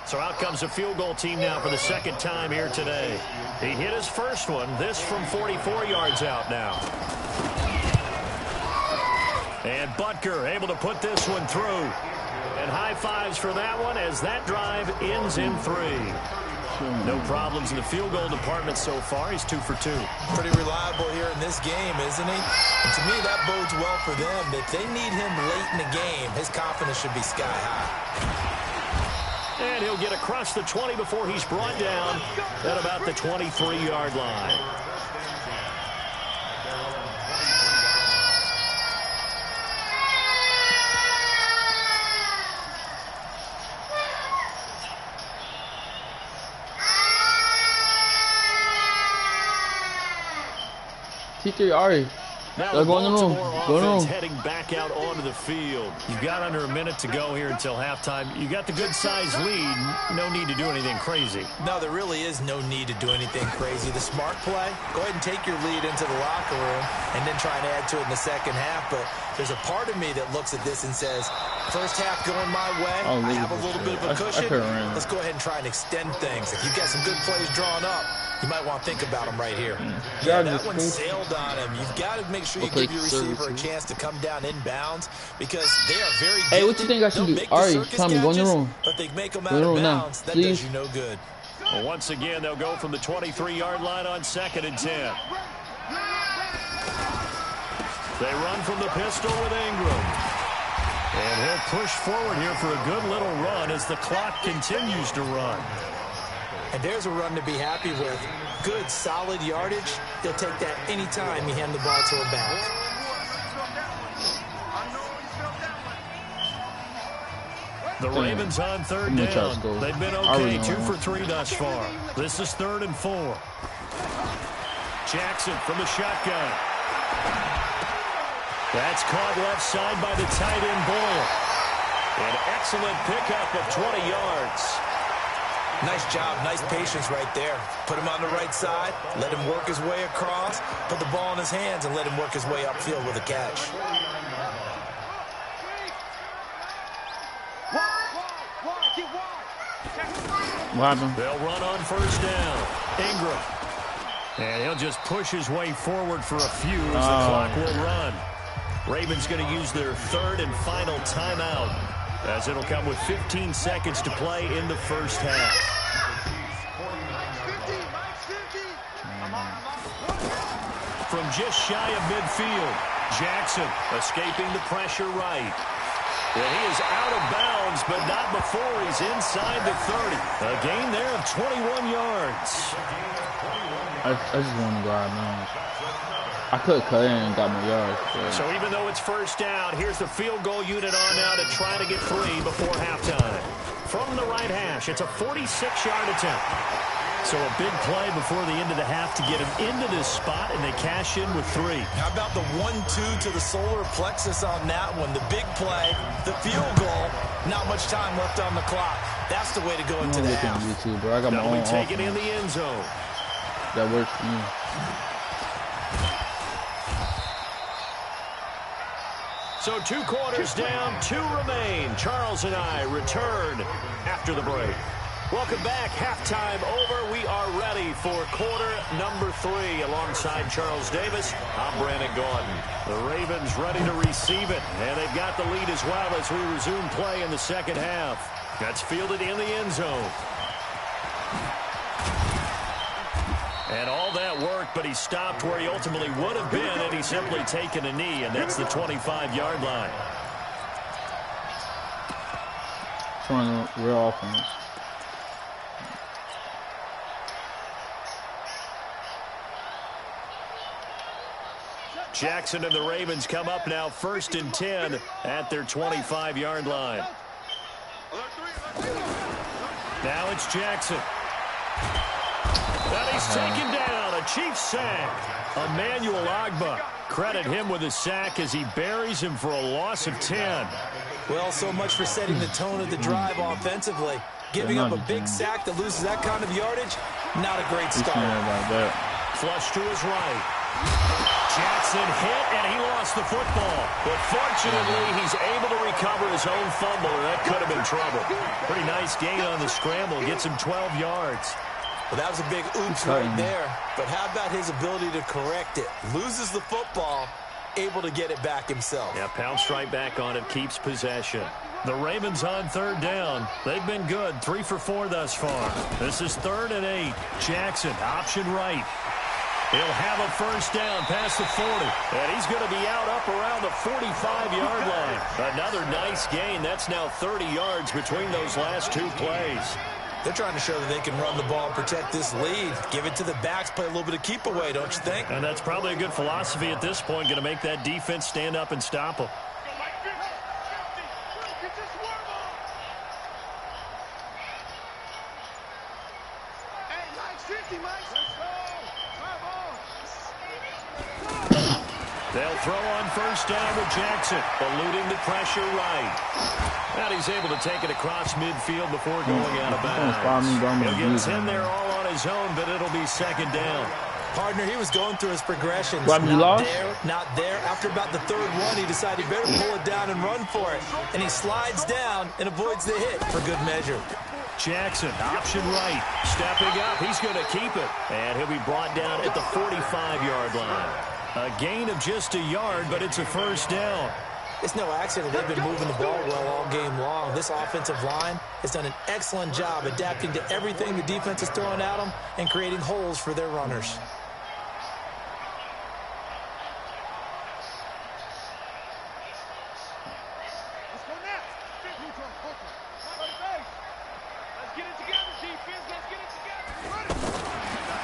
S1: So out comes a field goal team now for the 2nd time here today. He hit his first one. This from 44 yards out now. And Butker able to put this one through. And high fives for that one as that drive ends in 3. No problems in the field goal department so far. He's 2 for 2.
S2: Pretty reliable here in this game, isn't he? And to me, that bodes well for them. If they need him late in the game, his confidence should be sky high.
S1: And he'll get across the 20 before he's brought down at about the 23-yard line.
S7: T3 Ari.
S1: Now the Baltimore offense heading back out onto the field. You've got under a minute to go here until halftime. You got the good-sized lead. No need to do anything crazy.
S2: No, there really is no need to do anything crazy. The smart play, go ahead and take your lead into the locker room and then try and add to it in the 2nd half. But there's a part of me that looks at this and says, first half going my way, I have a little bit of a cushion. Let's go ahead and try and extend things. If you've got some good plays drawn up, you might want to think about them right here. Yeah, that one sailed on him. You've got to make sure you give your receiver a chance to come down inbounds because they are very
S7: Hey, what you think I should do? Ari, Tommy, go in the room.
S2: But they make them out of bounds. That does you no good.
S1: Well, once again, they'll go from the 23-yard line on 2nd and 10. They run from the pistol with Ingram. And he'll push forward here for a good little run as the clock continues to run.
S2: And there's a run to be happy with. Good, solid yardage. He'll take that anytime you hand the ball to a back.
S1: The Ravens on 3rd down. They've been okay, 2 for 3 thus far. This is 3rd and 4. Jackson from the shotgun. That's caught left side by the tight end Boyle. An excellent pickup of 20 yards.
S2: Nice job, nice patience right there. Put him on the right side, let him work his way across, put the ball in his hands, and let him work his way upfield with a catch.
S7: What happened?
S1: They'll run on 1st down. Ingram. And he'll just push his way forward for a few as the clock will run. Ravens going to use their 3rd and final timeout, as it'll come with 15 seconds to play in the first half. From just shy of midfield, Jackson escaping the pressure right. And he is out of bounds, but not before he's inside the 30. A gain there of 21 yards.
S7: I just want to go out now. I could cut in and got my yards.
S1: So even though it's 1st down, here's the field goal unit on now to try to get 3 before halftime. From the right hash, it's a 46-yard attempt. So a big play before the end of the half to get him into this spot, and they cash in with 3.
S2: How about the 1-2 to the solar plexus on that one? The big play, the field goal, not much time left on the clock. That's the way to go into the half.
S7: YouTube, bro. I got my
S1: Now we
S7: own
S1: take it
S7: offense.
S1: in the end zone.
S7: That works for me.
S1: So 2 quarters down, 2 remain. Charles and I return after the break. Welcome back. Halftime over. We are ready for quarter number 3. Alongside Charles Davis, I'm Brandon Gordon. The Ravens ready to receive it, and they've got the lead as well as we resume play in the second half. That's fielded in the end zone. And all that work, but he stopped where he ultimately would have been had he simply taken a knee, and that's the 25-yard line.
S7: Trying to real offense.
S1: Jackson and the Ravens come up now 1st and 10 at their 25-yard line. Now it's Jackson. And he's taken down. A Chiefs sack. Emmanuel Ogbah. Credit him with a sack as he buries him for a loss of 10.
S2: Well, so much for setting the tone of the drive offensively. Giving up a big sack that loses that kind of yardage, not a great start.
S1: Flush to his right. Jackson hit, and he lost the football. But fortunately, he's able to recover his own fumble, and that could have been trouble. Pretty nice gain on the scramble. Gets him 12 yards.
S2: Well, that was a big oops right there. But how about his ability to correct it? Loses the football, able to get it back himself.
S1: Yeah, pounced right back on it, keeps possession. The Ravens on 3rd down. They've been good, 3 for 4 thus far. This is 3rd and 8. Jackson, option right. He'll have a 1st down past the 40. And he's going to be out up around the 45-yard line. Another nice gain. That's now 30 yards between those last 2 plays.
S2: They're trying to show that they can run the ball and protect this lead. Give it to the backs, play a little bit of keep away, don't you think?
S1: And that's probably a good philosophy at this point, going to make that defense stand up and stop them. They'll throw on 1st down with Jackson, eluding the pressure right. And he's able to take it across midfield before going out of bounds. He'll get 10 there all on his own, but it'll be 2nd down.
S2: Partner, he was going through his progressions.
S7: Not
S2: there. After about the 3rd one, he decided he better pull it down and run for it. And he slides down and avoids the hit for good measure.
S1: Jackson, option right. Stepping up, he's going to keep it. And he'll be brought down at the 45-yard line. A gain of just a yard, but it's a 1st down.
S2: It's no accident they've been moving the ball well all game long. This offensive line has done an excellent job adapting to everything the defense is throwing at them and creating holes for their runners.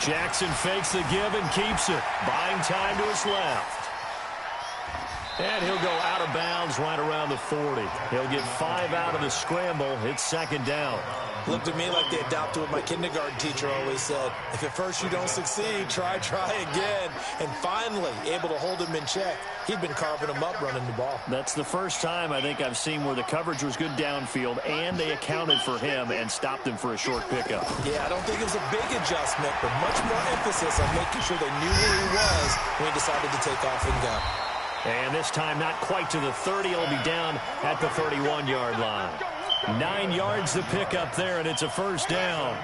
S1: Jackson fakes the give and keeps it. Buying time to his left. And he'll go out of bounds right around the 40. He'll get 5 out of the scramble. It's second down.
S2: Looked to me like they adopted what my kindergarten teacher always said. If at first you don't succeed, try again. And finally, able to hold him in check. He'd been carving him up running the ball.
S1: That's the first time I think I've seen where the coverage was good downfield and they accounted for him and stopped him for a short pickup.
S2: Yeah, I don't think it was a big adjustment, but much more emphasis on making sure they knew where he was when he decided to take off and go.
S1: And this time not quite to the 30. It'll be down at the 31-yard line. 9 yards to pick up there, and it's a first down.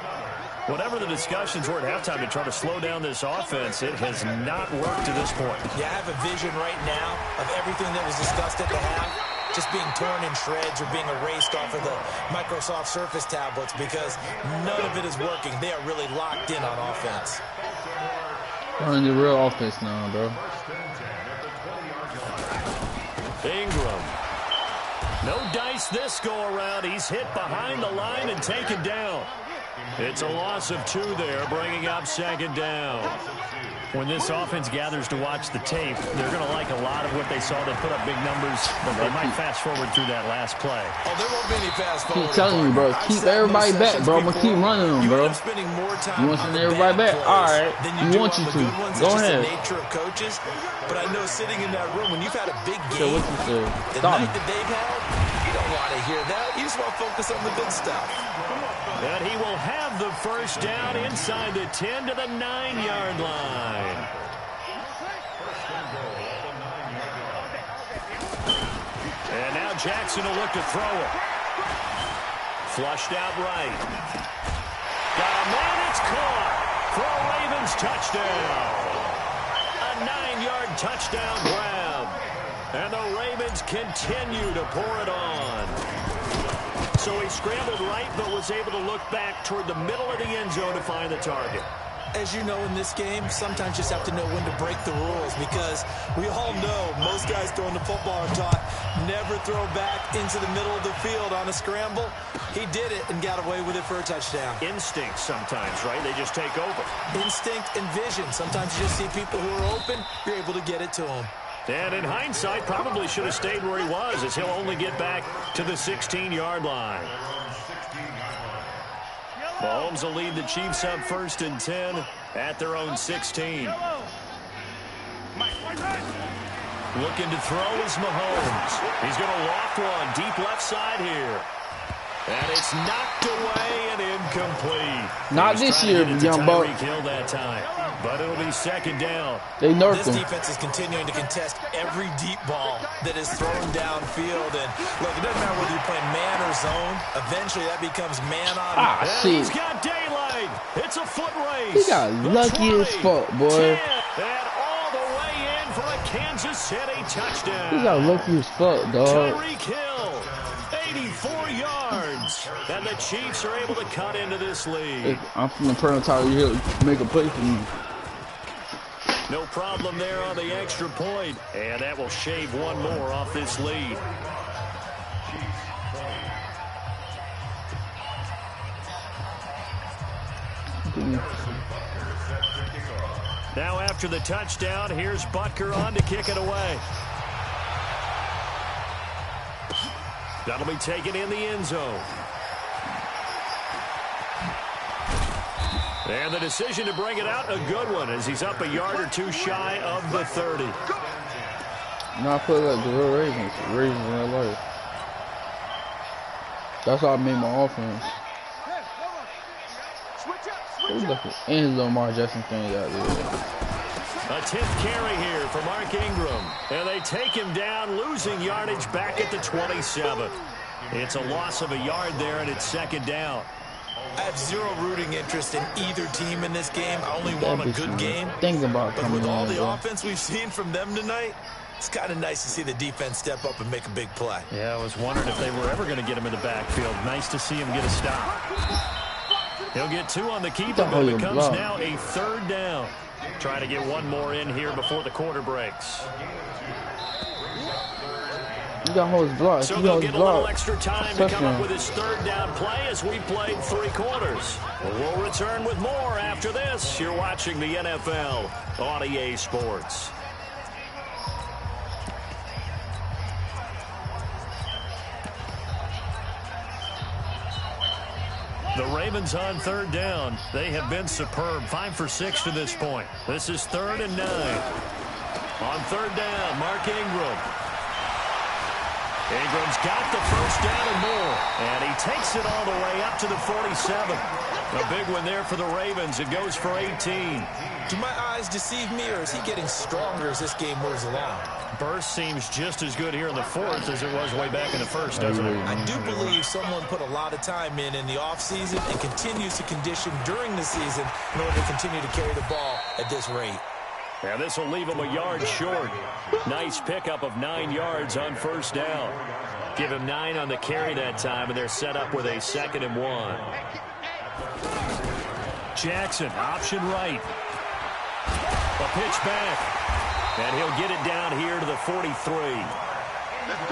S1: Whatever the discussions were at halftime to try to slow down this offense, it has not worked to this point.
S2: Yeah, I have a vision right now of everything that was discussed at the half just being torn in shreds or being erased off of the Microsoft Surface tablets because none of it is working. They are really locked in on offense.
S7: Running the real offense now, bro.
S1: Ingram. No dice this go-around. He's hit behind the line and taken down. It's a loss of 2 there, bringing up second down. When this offense gathers to watch the tape, they're going to like a lot of what they saw. They put up big numbers, but they might fast-forward through that last play.
S2: Oh, there won't be any fast-forward.
S7: Keep telling you, bro. Keep everybody back, bro. I'm going to keep running them, bro. You want to send everybody back? All right. You want you to. Go ahead.
S2: The nature of coaches, but I know sitting in that room, when you've had a big game, the
S7: Stop
S2: night that they've had, you don't want to hear that. You just want to focus on the good stuff.
S1: And he will have the first down inside the 10 to the 9-yard line. And now Jackson will look to throw it. Flushed out right. Got a man, it's caught for a Ravens touchdown. A 9-yard touchdown grab. And the Ravens continue to pour it on. So he scrambled right, but was able to look back toward the middle of the end zone to find the target.
S2: As you know, in this game, sometimes you just have to know when to break the rules because we all know most guys throwing the football are taught never throw back into the middle of the field on a scramble. He did it and got away with it for a touchdown.
S1: Instinct sometimes, right? They just take over.
S2: Instinct and vision. Sometimes you just see people who are open, you're able to get it to them.
S1: And in hindsight, probably should have stayed where he was as he'll only get back to the 16-yard line. Mahomes will lead the Chiefs up 1st and 10 at their own 16. Looking to throw is Mahomes. He's going to loft one deep left side here. And it's knocked away and incomplete.
S7: Not this year, young buck.
S1: Hill that time, but it'll be second down.
S7: They nerfed
S2: This
S7: him.
S2: defense is continuing to contest every deep ball that is thrown downfield. And look, it doesn't matter whether you're playing man or zone. Eventually, that becomes man on.
S7: Ah,
S1: He's
S7: shit.
S1: got daylight. It's a foot race.
S7: He got lucky as fuck, boy.
S1: 10, and all the way in for a Kansas City touchdown.
S7: He got lucky as fuck, dog.
S1: Tyreek Hill, 84 yards. And the Chiefs are able to cut into this lead.
S7: I'm from the prototype here to make a play for me.
S1: No problem there on the extra point. And that will shave one more off this lead. Now after the touchdown, here's Butker on to kick it away. That'll be taken in the end zone. And the decision to bring it out, a good one, as he's up a yard or two shy of the 30.
S7: No, I feel like the real Ravens in real life. That's how I made my offense. Who's like an end Lamar Jackson thing out there?
S1: A 10th carry here for Mark Ingram. And they take him down, losing yardage back at the 27. It's a loss of a yard there, and it's second down.
S2: I have zero rooting interest in either team in this game. I only want a good game.
S7: Think about
S2: but
S7: coming
S2: with all
S7: in,
S2: the
S7: bro.
S2: offense we've seen from them tonight, It's kind of nice to see the defense step up and make a big play.
S1: Yeah, I was wondering if they were ever going to get him in the backfield. Nice to see him get a stop. He'll get 2 on the keeper, but it becomes now a 3rd down. Trying to get 1 more in here before the quarter breaks.
S7: You got his block.
S1: So they'll get a little extra time to come up with his 3rd down play as we played 3 quarters. We'll return with more after this. You're watching the NFL on EA Sports. The Ravens on 3rd down. They have been superb. 5 for 6 to this point. This is 3rd and 9. On 3rd down, Mark Ingram. Ingram's got the 1st down and more. And he takes it all the way up to the 47. A big one there for the Ravens. It goes for 18.
S2: Do my eyes deceive me, or is he getting stronger as this game moves along?
S1: Burst seems just as good here in the 4th as it was way back in the 1st, doesn't it?
S2: I do believe someone put a lot of time in the offseason and continues to condition during the season in order to continue to carry the ball at this rate.
S1: Yeah, this will leave him a yard short. Nice pickup of 9 yards on 1st down. Give him 9 on the carry that time, and they're set up with a 2nd and 1. Jackson, option right. A pitch back. And he'll get it down here to the 43.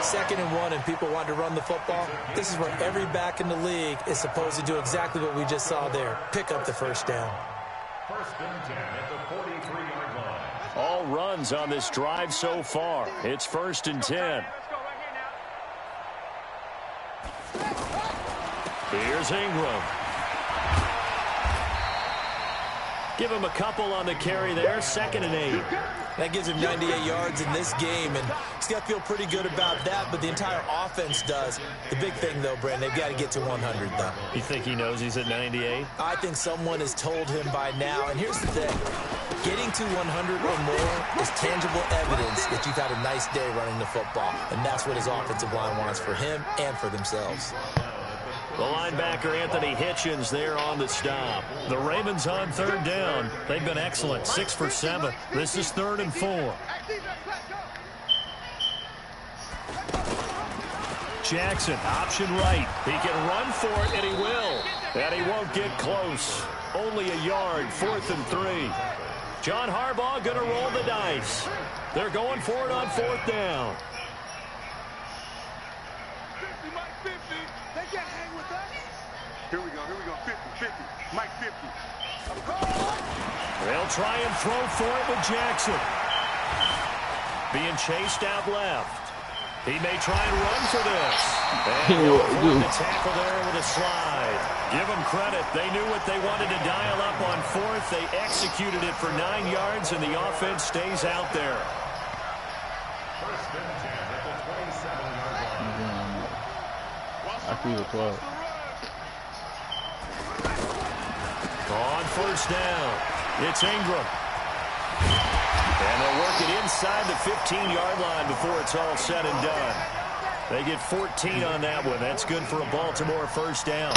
S2: 2nd and 1, and people want to run the football. This is where every back in the league is supposed to do exactly what we just saw there. Pick up the 1st down.
S3: 1st and 10 at the 43-yard line.
S1: All runs on this drive so far. It's 1st and 10. Here's Ingram. Give him a couple on the carry there. 2nd and 8.
S2: That gives him 98 yards in this game, and he's got to feel pretty good about that, but the entire offense does. The big thing, though, Brandon, they've got to get to 100, though.
S1: You think he knows he's at 98?
S2: I think someone has told him by now, and here's the thing. Getting to 100 or more is tangible evidence that you've had a nice day running the football, and that's what his offensive line wants for him and for themselves.
S1: The linebacker, Anthony Hitchens, there on the stop. The Ravens on 3rd down. They've been excellent. 6 for 7. This is 3rd and 4. Jackson, option right. He can run for it, and he will. And he won't get close. Only a yard. 4th and 3. John Harbaugh going to roll the dice. They're going for it on 4th down.
S5: Here we go, 50, Mike 50.
S1: They'll try and throw for it with Jackson. Being chased out left. He may try and run for this. And the tackle there with a slide. Give them credit. They knew what they wanted to dial up on 4th. They executed it for 9 yards, and the offense stays out there.
S3: 1st and 10 at the 27-yard line.
S7: I feel the club.
S1: On 1st down, it's Ingram. And they'll work it inside the 15-yard line before it's all said and done. They get 14 on that one. That's good for a Baltimore 1st down.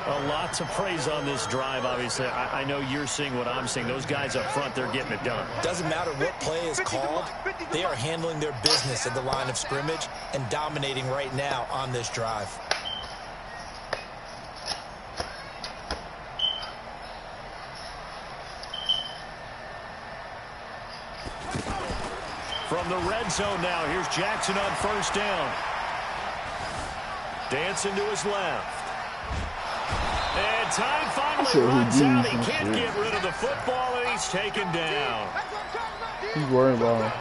S1: A lot to praise on this drive, obviously. I know you're seeing what I'm seeing. Those guys up front, they're getting it done.
S2: Doesn't matter what play is called. They are handling their business at the line of scrimmage and dominating right now on this drive.
S1: From the red zone now, here's Jackson on 1st down. Dancing to his left. And time finally runs out. He can't get rid of the football, and he's taken down.
S7: He's worried about him.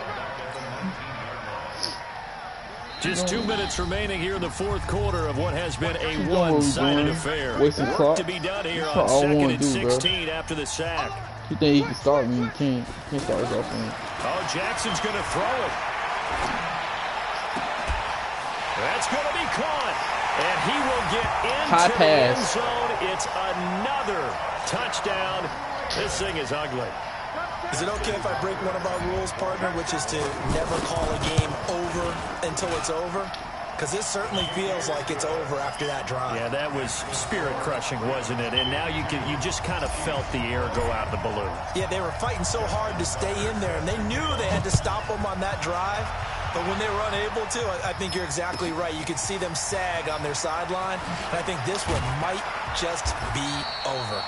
S1: Just 2 minutes remaining here in the 4th quarter of what has been a one-sided affair. Work to be done here on 2nd and 16 after the sack.
S7: You think he can start me? You can't start his offense.
S1: Oh, Jackson's going to throw it. That's going to be caught. And he will get into the end zone. It's another touchdown. This thing is ugly.
S2: Is it okay if I break one of our rules, partner, which is to never call a game over until it's over? Because this certainly feels like it's over after that drive.
S1: Yeah, that was spirit-crushing, wasn't it? And now you just kind of felt the air go out of the balloon.
S2: Yeah, they were fighting so hard to stay in there, and they knew they had to to stop them on that drive, but when they were unable to, I think you're exactly right. You could see them sag on their sideline, and I think this one might just be over.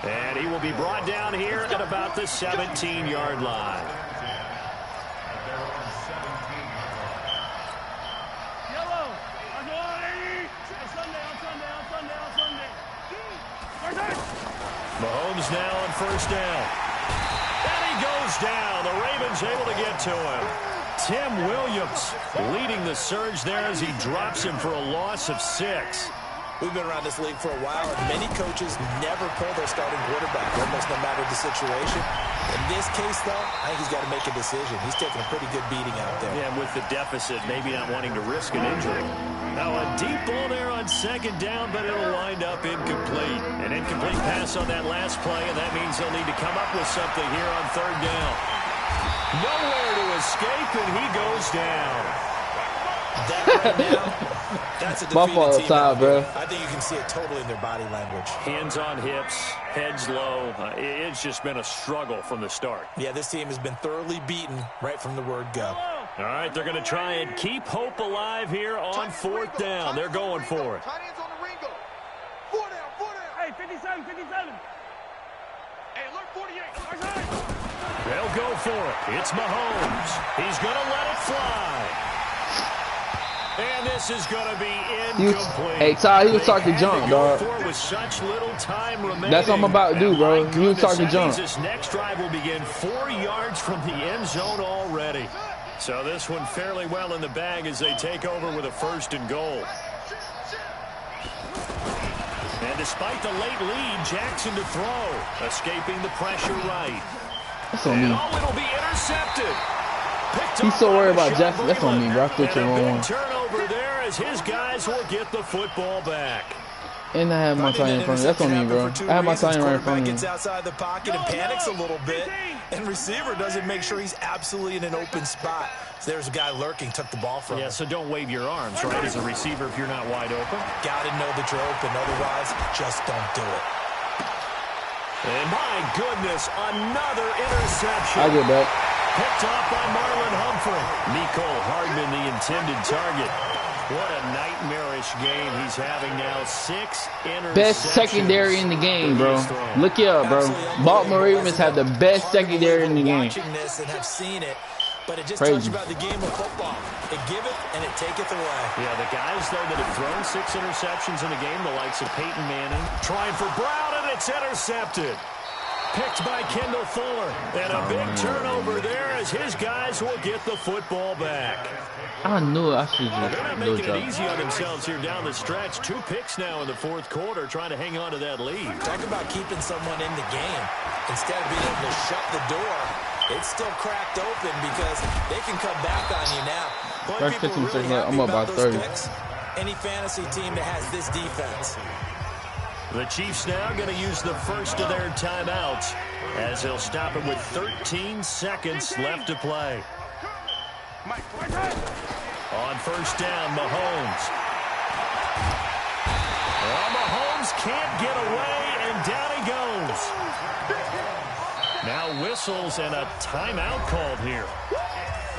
S1: And he will be brought down here at about the 17-yard line. Mahomes now on first down. And he goes down. The Ravens able to get to him. Tim Williams leading the surge there as he drops him for a loss of 6.
S2: We've been around this league for a while, and many coaches never pull their starting quarterback, almost no matter the situation. In this case, though, I think he's got to make a decision. He's taking a pretty good beating out there.
S1: Yeah, with the deficit, maybe not wanting to risk an injury. Now a deep ball there on second down, but it'll wind up incomplete. An incomplete pass on that last play, and that means they'll need to come up with something here on third down. Nowhere to escape, and he goes down.
S2: That right now, that's a defeated team out here. I think you can see it totally in their body language.
S1: Hands on hips, heads low. It's just been a struggle from the start.
S2: Yeah, this team has been thoroughly beaten right from the word go.
S1: All right, they're going to try and keep hope alive here on fourth down. They're going for it.
S5: Tight ends on the Ringo. 4 down, 4 down.
S4: Hey, 57, 57.
S5: Hey, alert 48.
S1: They'll go for it. It's Mahomes. He's going to let it fly. And this is going to be incomplete.
S7: Hey, Ty, he was talking junk, dog.
S1: With such little time remaining.
S7: That's what I'm about to do, bro. He was talking junk.
S1: This next drive will begin 4 yards from the end zone already. So this one fairly well in the bag as they take over with a 1st and goal. And despite the late lead, Jackson to throw. Escaping the pressure right.
S7: That's on me.
S1: Oh, it'll be intercepted.
S7: He's so worried about Jackson. That's on me, bro. I thought you were wrong.
S1: Turnover there as his guys will get the football back.
S7: And I have my tie in front of me. That's on me, bro. I have my tie right in front of me.
S2: Gets outside the pocket and panics a little bit, and receiver doesn't make sure he's absolutely in an open spot. So there's a guy lurking, took the ball from him.
S1: Yeah, so don't wave your arms, right, as a receiver if you're not wide open.
S2: Got to know that you're open. Otherwise, just don't do it.
S1: And my goodness, another interception.
S7: I get that.
S1: Picked off by Marlon Humphrey. Nicole Hardman, the intended target. What a nightmarish game he's having now. 6 interceptions.
S7: Best secondary in the game, bro. Look it up, bro. Baltimore Ravens have the best secondary in the game.
S2: Watching this and have seen it, but it just
S7: Crazy.
S2: talks about the game of football. It giveth and it taketh away.
S1: Yeah, the guys, though, that have thrown 6 interceptions in a game, the likes of Peyton Manning. Trying for Brown, and it's intercepted. Picked by Kendall Fuller. And a big turnover there as his guys will get the football back.
S7: I knew it. I should
S1: They're not
S7: just
S1: making
S7: do
S1: it
S7: it.
S1: easy on themselves here down the stretch. 2 picks now in the 4th quarter, trying to hang on to that lead.
S2: Talk about keeping someone in the game. Instead of being able to shut the door, it's still cracked open because they can come back on you now.
S7: First 15 seconds left. I'm up by 30.
S2: Any fantasy team that has this defense.
S1: The Chiefs now going to use the first of their timeouts as they'll stop it with 13 seconds left to play. On first down, Mahomes. Well, Mahomes can't get away, and down he goes. Now whistles and a timeout called here.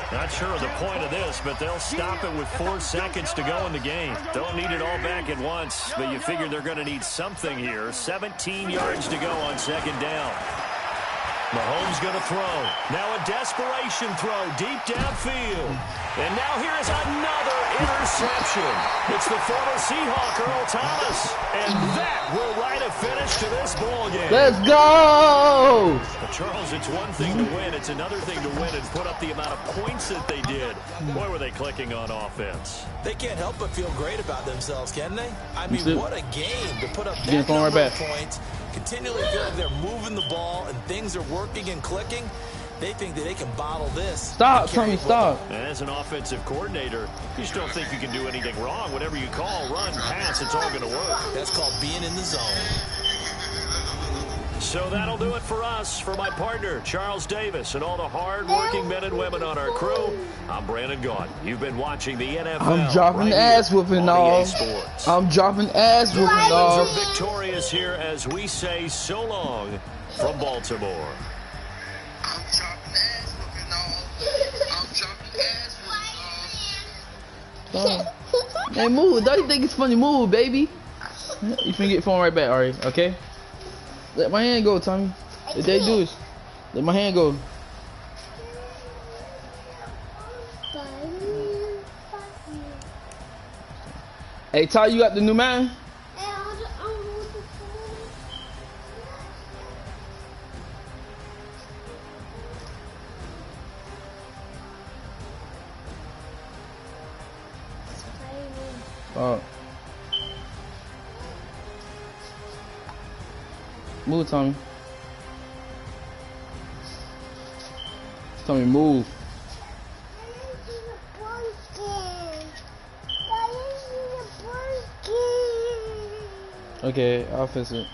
S1: Not sure of the point of this, but they'll stop it with 4 seconds to go in the game. Don't need it all back at once, but you figure they're going to need something here. 17 yards to go on second down. Mahomes going to throw. Now a desperation throw deep downfield. And now here is another interception. It's the former Seahawk, Earl Thomas. And that will write a finish to this ball game.
S7: Let's go!
S1: Charles, it's one thing to win. It's another thing to win and put up the amount of points that they did. Boy, were they clicking on offense.
S2: They can't help but feel great about themselves, can they? I mean, what a game to put up that
S7: right
S2: number
S7: back.
S2: of points. Continually feel like they're moving the ball and things are working and clicking. They think that they can bottle this.
S7: Stop, Tommy, stop.
S1: And as an offensive coordinator, you just don't think you can do anything wrong. Whatever you call, run, pass, it's all going to work.
S2: That's called being in the zone.
S1: So that'll do it for us. For my partner, Charles Davis, and all the hard-working men and women on our crew, I'm Brandon Gaudin. You've been watching the NFL.
S7: I'm dropping ass whooping, all. I'm dropping ass whooping, all.
S1: Ravens are victorious here as we say so long from Baltimore.
S8: I'm dropping ass whooping, all.
S7: Hey, move. Don't you think it's funny? Move, baby. You finna get phone right back, Ari. Okay? Let my hand go, Tommy. If they do is, let my hand go. Hey, Ty, you got the new man? Oh. Move, Tommy. Tommy, move. Okay, I'll fix it.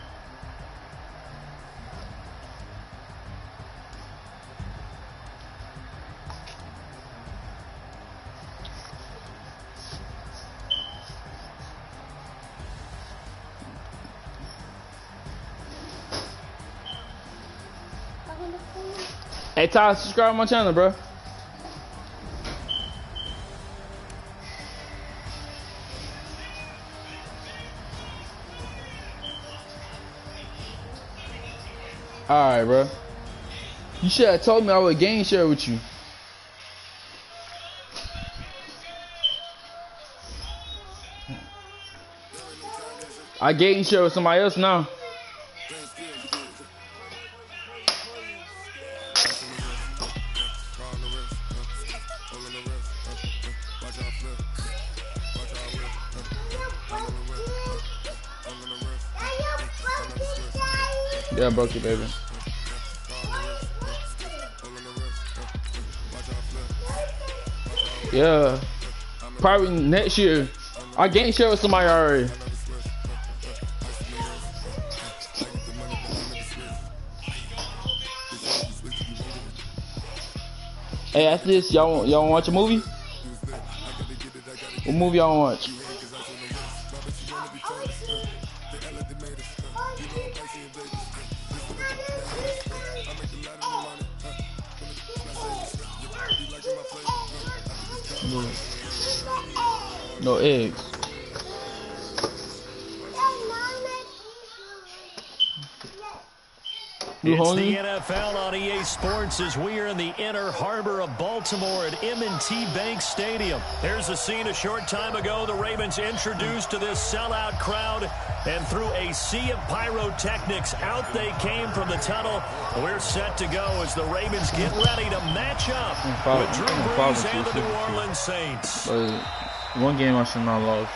S7: Hey, Ty, subscribe to my channel, bro. Alright, bro. You should have told me I would game share with you. I game share with somebody else now. Yeah, I broke it, baby. Yeah. Probably next year. I game share with somebody already. Hey, after this, y'all wanna watch a movie? What movie y'all wanna watch? No eggs.
S1: It's the NFL on EA Sports as we are in the inner harbor of Baltimore at M&T Bank Stadium. There's a scene a short time ago the Ravens introduced to this sellout crowd, and through a sea of pyrotechnics, out they came from the tunnel. We're set to go as the Ravens get ready to match up with Drew Brees and the New Orleans Saints.
S7: One game I should not lost.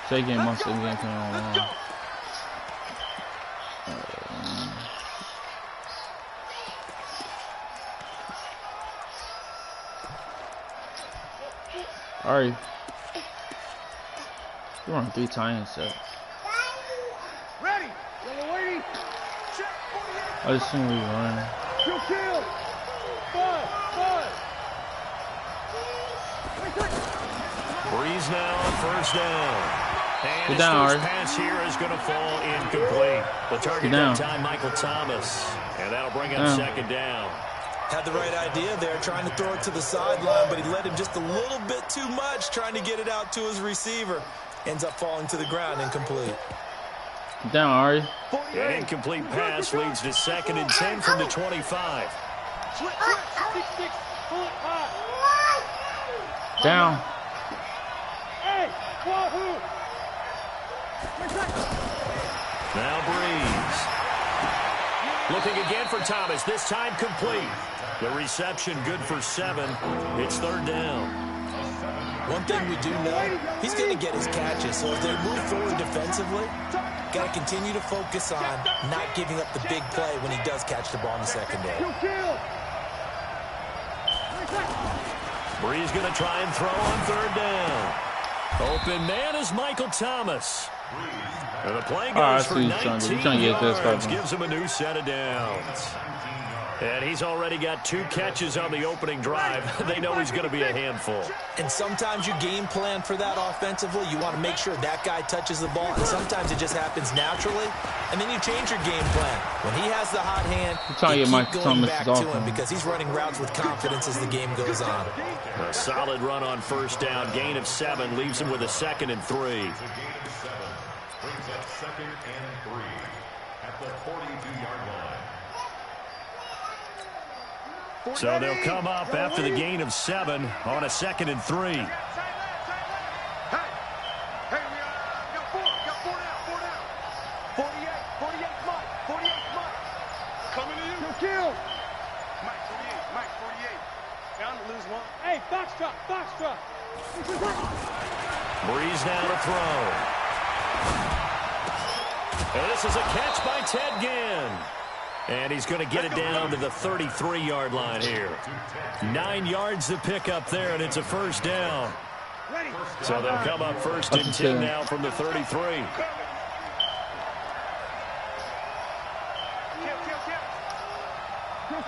S7: Second game I should have been on. Alright. You're on 3 times, so.
S4: Ready. Waiting.
S7: I just seen we run.
S4: Kill. 5.
S1: Brees now on first down. And
S7: Get down,
S1: his first pass here is going to fall incomplete. The target that time, Michael Thomas. And that'll bring up second down.
S2: Had the right idea there, trying to throw it to the sideline, but he led him just a little bit too much, trying to get it out to his receiver. Ends up falling to the ground, incomplete.
S7: Down, Ari.
S1: An incomplete pass leads to 2nd and 10 from the 25.
S7: Down.
S1: Now Brees. Looking again for Thomas, this time complete. The reception good for 7. It's 3rd down.
S2: One thing we do know, he's going to get his catches. So as they move forward defensively, got to continue to focus on not giving up the big play when he does catch the ball in the secondary.
S1: Brees going to try and throw on 3rd down. Open man is Michael Thomas. And the play goes for 19 yards, gives him a new set of downs. And he's already got 2 catches on the opening drive. They know he's going to be a handful.
S2: And sometimes you game plan for that offensively. You want to make sure that guy touches the ball. And sometimes it just happens naturally. And then you change your game plan. When he has the hot hand, you keep going back to him because he's running routes with confidence as the game goes on.
S1: A solid run on first down. Gain of 7 leaves him with a 2nd and 3.
S3: Brings up 2nd and 3 at the 42-yard line.
S1: So they'll come up after the gain of 7 on a 2nd and 3.
S5: Hey, we got 4 down. 48, Mike. 48, Mike. Coming to you.
S4: Kill.
S5: Mike, 48. Bound to lose 1.
S4: Hey, Foxtrot.
S1: Breeze now to throw. And this is a catch by Ted Ginn. And he's going to get it down to the 33-yard line here. 9 yards to pick up there, and it's a first down. So they'll come up 1st and 10 now from the 33.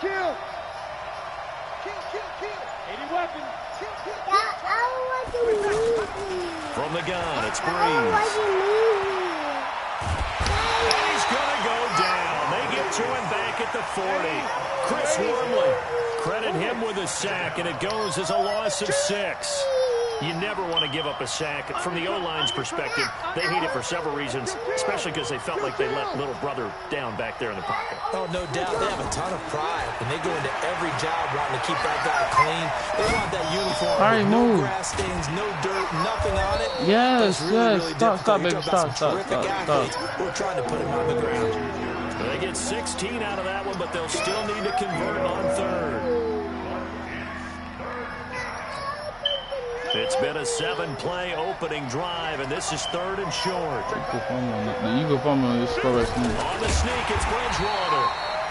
S4: Kill. 80 weapons.
S1: From the gun, it's Breeze. And he's going to go down. They get to him back at the 40. Chris Wormley, credit him with a sack, and it goes as a loss of 6. You never want to give up a sack. From the O-line's perspective, they hate it for several reasons, especially because they felt like they let little brother down back there in the pocket.
S2: Oh, no doubt. They have a ton of pride, and they go into every job wanting to keep that guy clean. They want that uniform with no grass stains, no dirt, nothing on it.
S7: Yes,
S2: really
S7: stop, baby, stop.
S2: We're trying to put him on the ground.
S1: They get 16 out of that one, but they'll still need to convert on 3rd. It's been a 7-play opening drive, and this is 3rd and short.
S7: You go for me on this score.
S1: On the sneak, it's Bridgewater.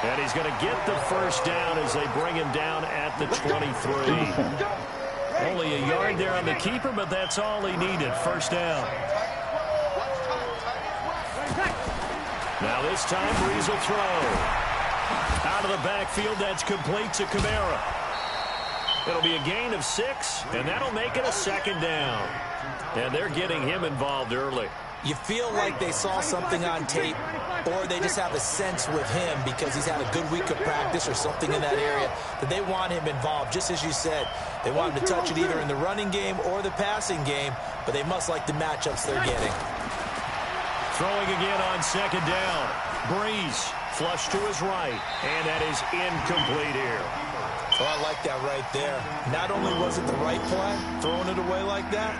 S1: And he's going to get the first down as they bring him down at the 23. Only a yard there on the keeper, but that's all he needed. First down. Now this time, Breeze will throw. Out of the backfield, that's complete to Kamara. It'll be a gain of 6, and that'll make it a 2nd down. And they're getting him involved early.
S2: You feel like they saw something on tape, or they just have a sense with him because he's had a good week of practice or something in that area that they want him involved. Just as you said, they want him to touch it either in the running game or the passing game, but they must like the matchups they're getting.
S1: Throwing again on 2nd down. Breeze flush to his right, and that is incomplete here.
S2: Oh, I like that right there. Not only was it the right play, throwing it away like that,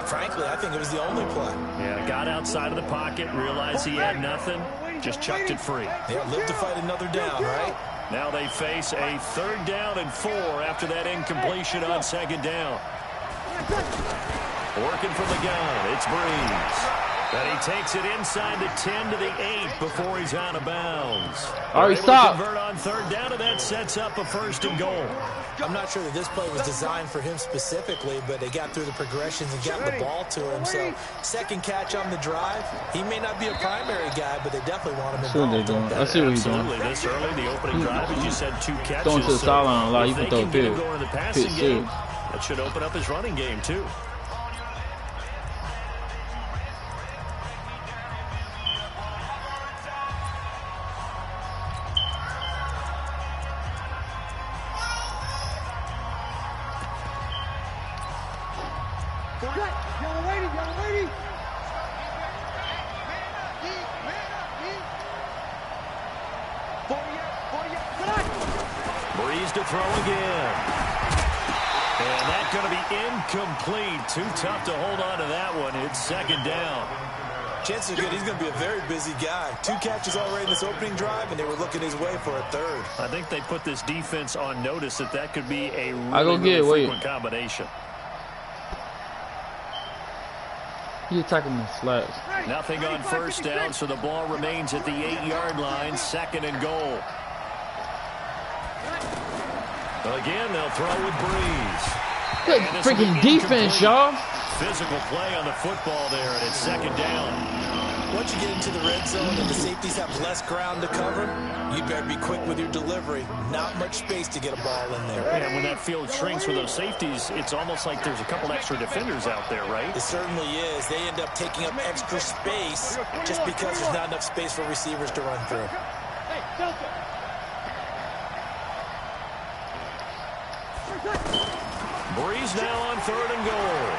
S2: frankly, I think it was the only play.
S1: Yeah, got outside of the pocket, realized he had nothing, just chucked it free.
S2: Yeah, live to fight another down, right?
S1: Now they face a 3rd down and 4 after that incompletion on 2nd down. Working from the gun, it's Breeze. And he takes it inside the 10 to the 8 before he's out of bounds.
S7: All right, stop.
S1: Convert on 3rd down, and that sets up a 1st and goal.
S2: I'm not sure that this play was designed for him specifically, but they got through the progressions and got the ball to him. So, 2nd catch on the drive. He may not be a primary guy, but they definitely want him involved.
S7: I see what he's doing.
S1: Absolutely. This early, the opening drive, as you said, 2 catches.
S7: Throwing to the sideline a lot. You can throw a
S1: pick. Going to the passing game,
S7: too.
S1: That should open up his running game, too. Breeze to throw again. And that's going to be incomplete. Too tough to hold on to that one. It's 2nd down.
S2: Chances are good he's going to be a very busy guy. 2 catches already in this opening drive, and they were looking his way for a 3rd.
S1: I think they put this defense on notice that could be a really frequent combination.
S7: He's attacking the slats.
S1: Nothing on 1st down, so the ball remains at the 8-yard line. 2nd and goal. Again, they'll throw with Breeze.
S7: Good freaking defense, y'all.
S1: physical play on the football there, and it's second down.
S2: Once you get into the red zone and the safeties have less ground to cover, you better be quick with your delivery. Not much space to get a ball in there.
S1: And when that field shrinks with those safeties, it's almost like there's a couple extra defenders out there, right?
S2: It certainly is. They end up taking up extra space just because there's not enough space for receivers to run through.
S1: Breeze now on 3rd and goal.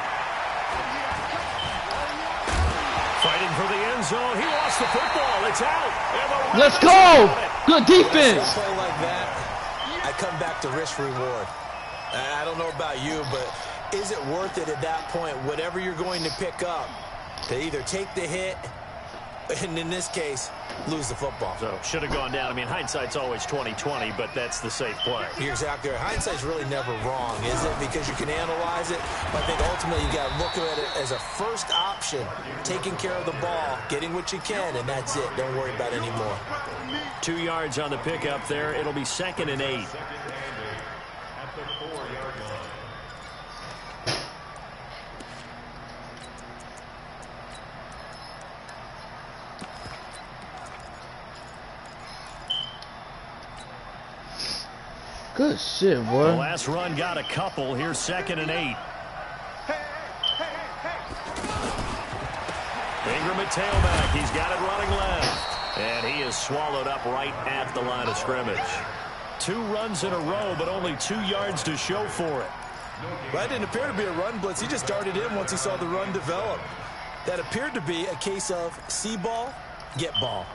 S1: Fighting for the end zone. He lost the football. It's out.
S7: Let's go. Good defense.
S2: A play like that, I come back to risk reward. I don't know about you, but is it worth it at that point, whatever you're going to pick up, to either take the hit, and in this case, lose the football?
S1: So, should have gone down. I mean, hindsight's always 20/20, but that's the safe play.
S2: You're exactly right. Hindsight's really never wrong, is it? Because you can analyze it, but I think ultimately you got to look at it as a first option, taking care of the ball, getting what you can, and that's it. Don't worry about it anymore.
S1: 2 yards on the pickup there. It'll be 2nd and 8.
S3: At the 4-yard line.
S7: Good shit,
S1: The
S7: boy.
S1: last run got a couple. Here's 2nd and 8. Ingram at tailback. He's got it running left. And he is swallowed up right at the line of scrimmage. 2 runs in a row, but only 2 yards to show for it.
S2: That didn't appear to be a run blitz. He just darted in once he saw the run develop. That appeared to be a case of see ball, get ball.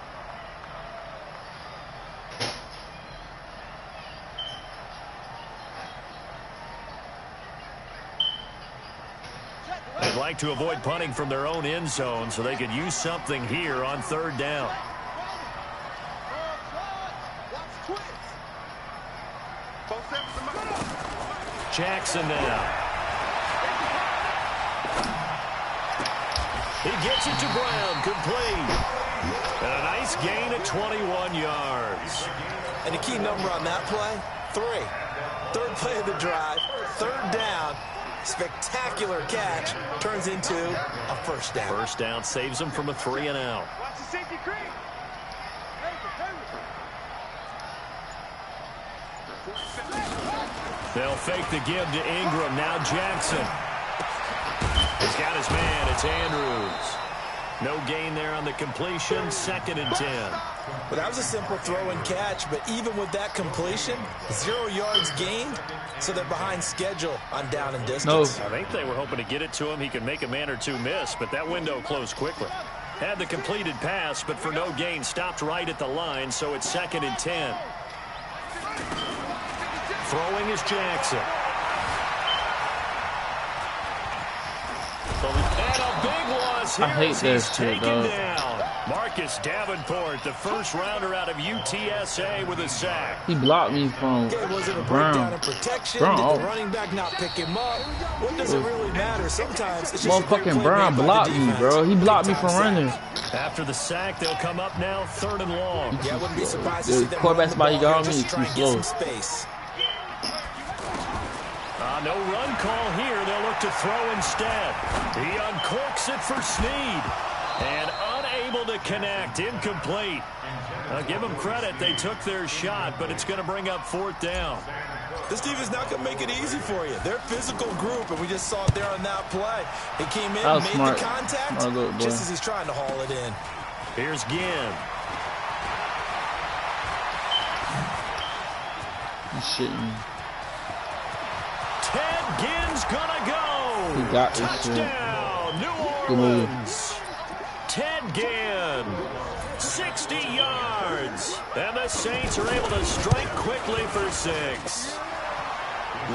S1: They'd like to avoid punting from their own end zone so they could use something here on 3rd down. Jackson now. He gets it to Brown, complete. And a nice gain at 21 yards.
S2: And the key number on that play, 3. 3rd play of the drive, 3rd down. Spectacular catch turns into a first down.
S1: First down saves him from a 3 and out.
S5: Watch the safety creep.
S1: They'll fake the give to Ingram. Now Jackson. He's got his man. It's Andrews. No gain there on the completion. 2nd and 10.
S2: Well, that was a simple throw and catch, but even with that completion, 0 yards gained, so they're behind schedule on down and distance.
S1: I think they were hoping to get it to him. He could make a man or two miss, but that window closed quickly. Had the completed pass, but for no gain, stopped right at the line, so it's 2nd and 10. Throwing is Jackson. And a big loss here.
S7: I hate
S1: as
S7: this
S1: he's
S7: shit,
S1: taken
S7: dog.
S1: down. Marcus Davenport, the first rounder out of UTSA with a sack.
S7: He blocked me from
S2: Okay, was it a
S7: Brown.
S2: breakdown in protection?
S7: Brown.
S2: Did the running back not pick him up? What does it really matter? Sometimes it's just a great
S7: Motherfucking
S2: play
S7: Brown
S2: made by the
S7: blocked me,
S2: defense.
S7: bro. He blocked me
S2: Big
S7: from
S2: time
S7: running.
S2: sack.
S1: After the sack, they'll come up now 3rd and long.
S2: Yeah, I wouldn't be surprised to
S7: The
S2: see them
S7: quarterback
S2: run the
S7: spot he
S2: ball
S7: got
S2: here
S7: me
S2: just
S7: is
S2: to try
S7: too
S2: and get
S7: slow.
S2: some space.
S1: No run call here. They'll look to throw instead. He uncorks it for Snead. And unable to connect. Incomplete. Give them credit. They took their shot, but it's going to bring up 4th down.
S2: This defense is not going to make it easy for you. They're a physical group, and we just saw it there on that play. He came in,
S7: That was
S2: made
S7: smart.
S2: the contact,
S7: Smart little boy.
S2: just as he's trying to haul it in.
S1: Here's Ginn.
S7: You shitting me.
S1: Ted Ginn's going to go.
S7: He got this shit.
S1: Touchdown, New
S7: Good move.
S1: Orleans. Ted Ginn, 60 yards. And the Saints are able to strike quickly for 6.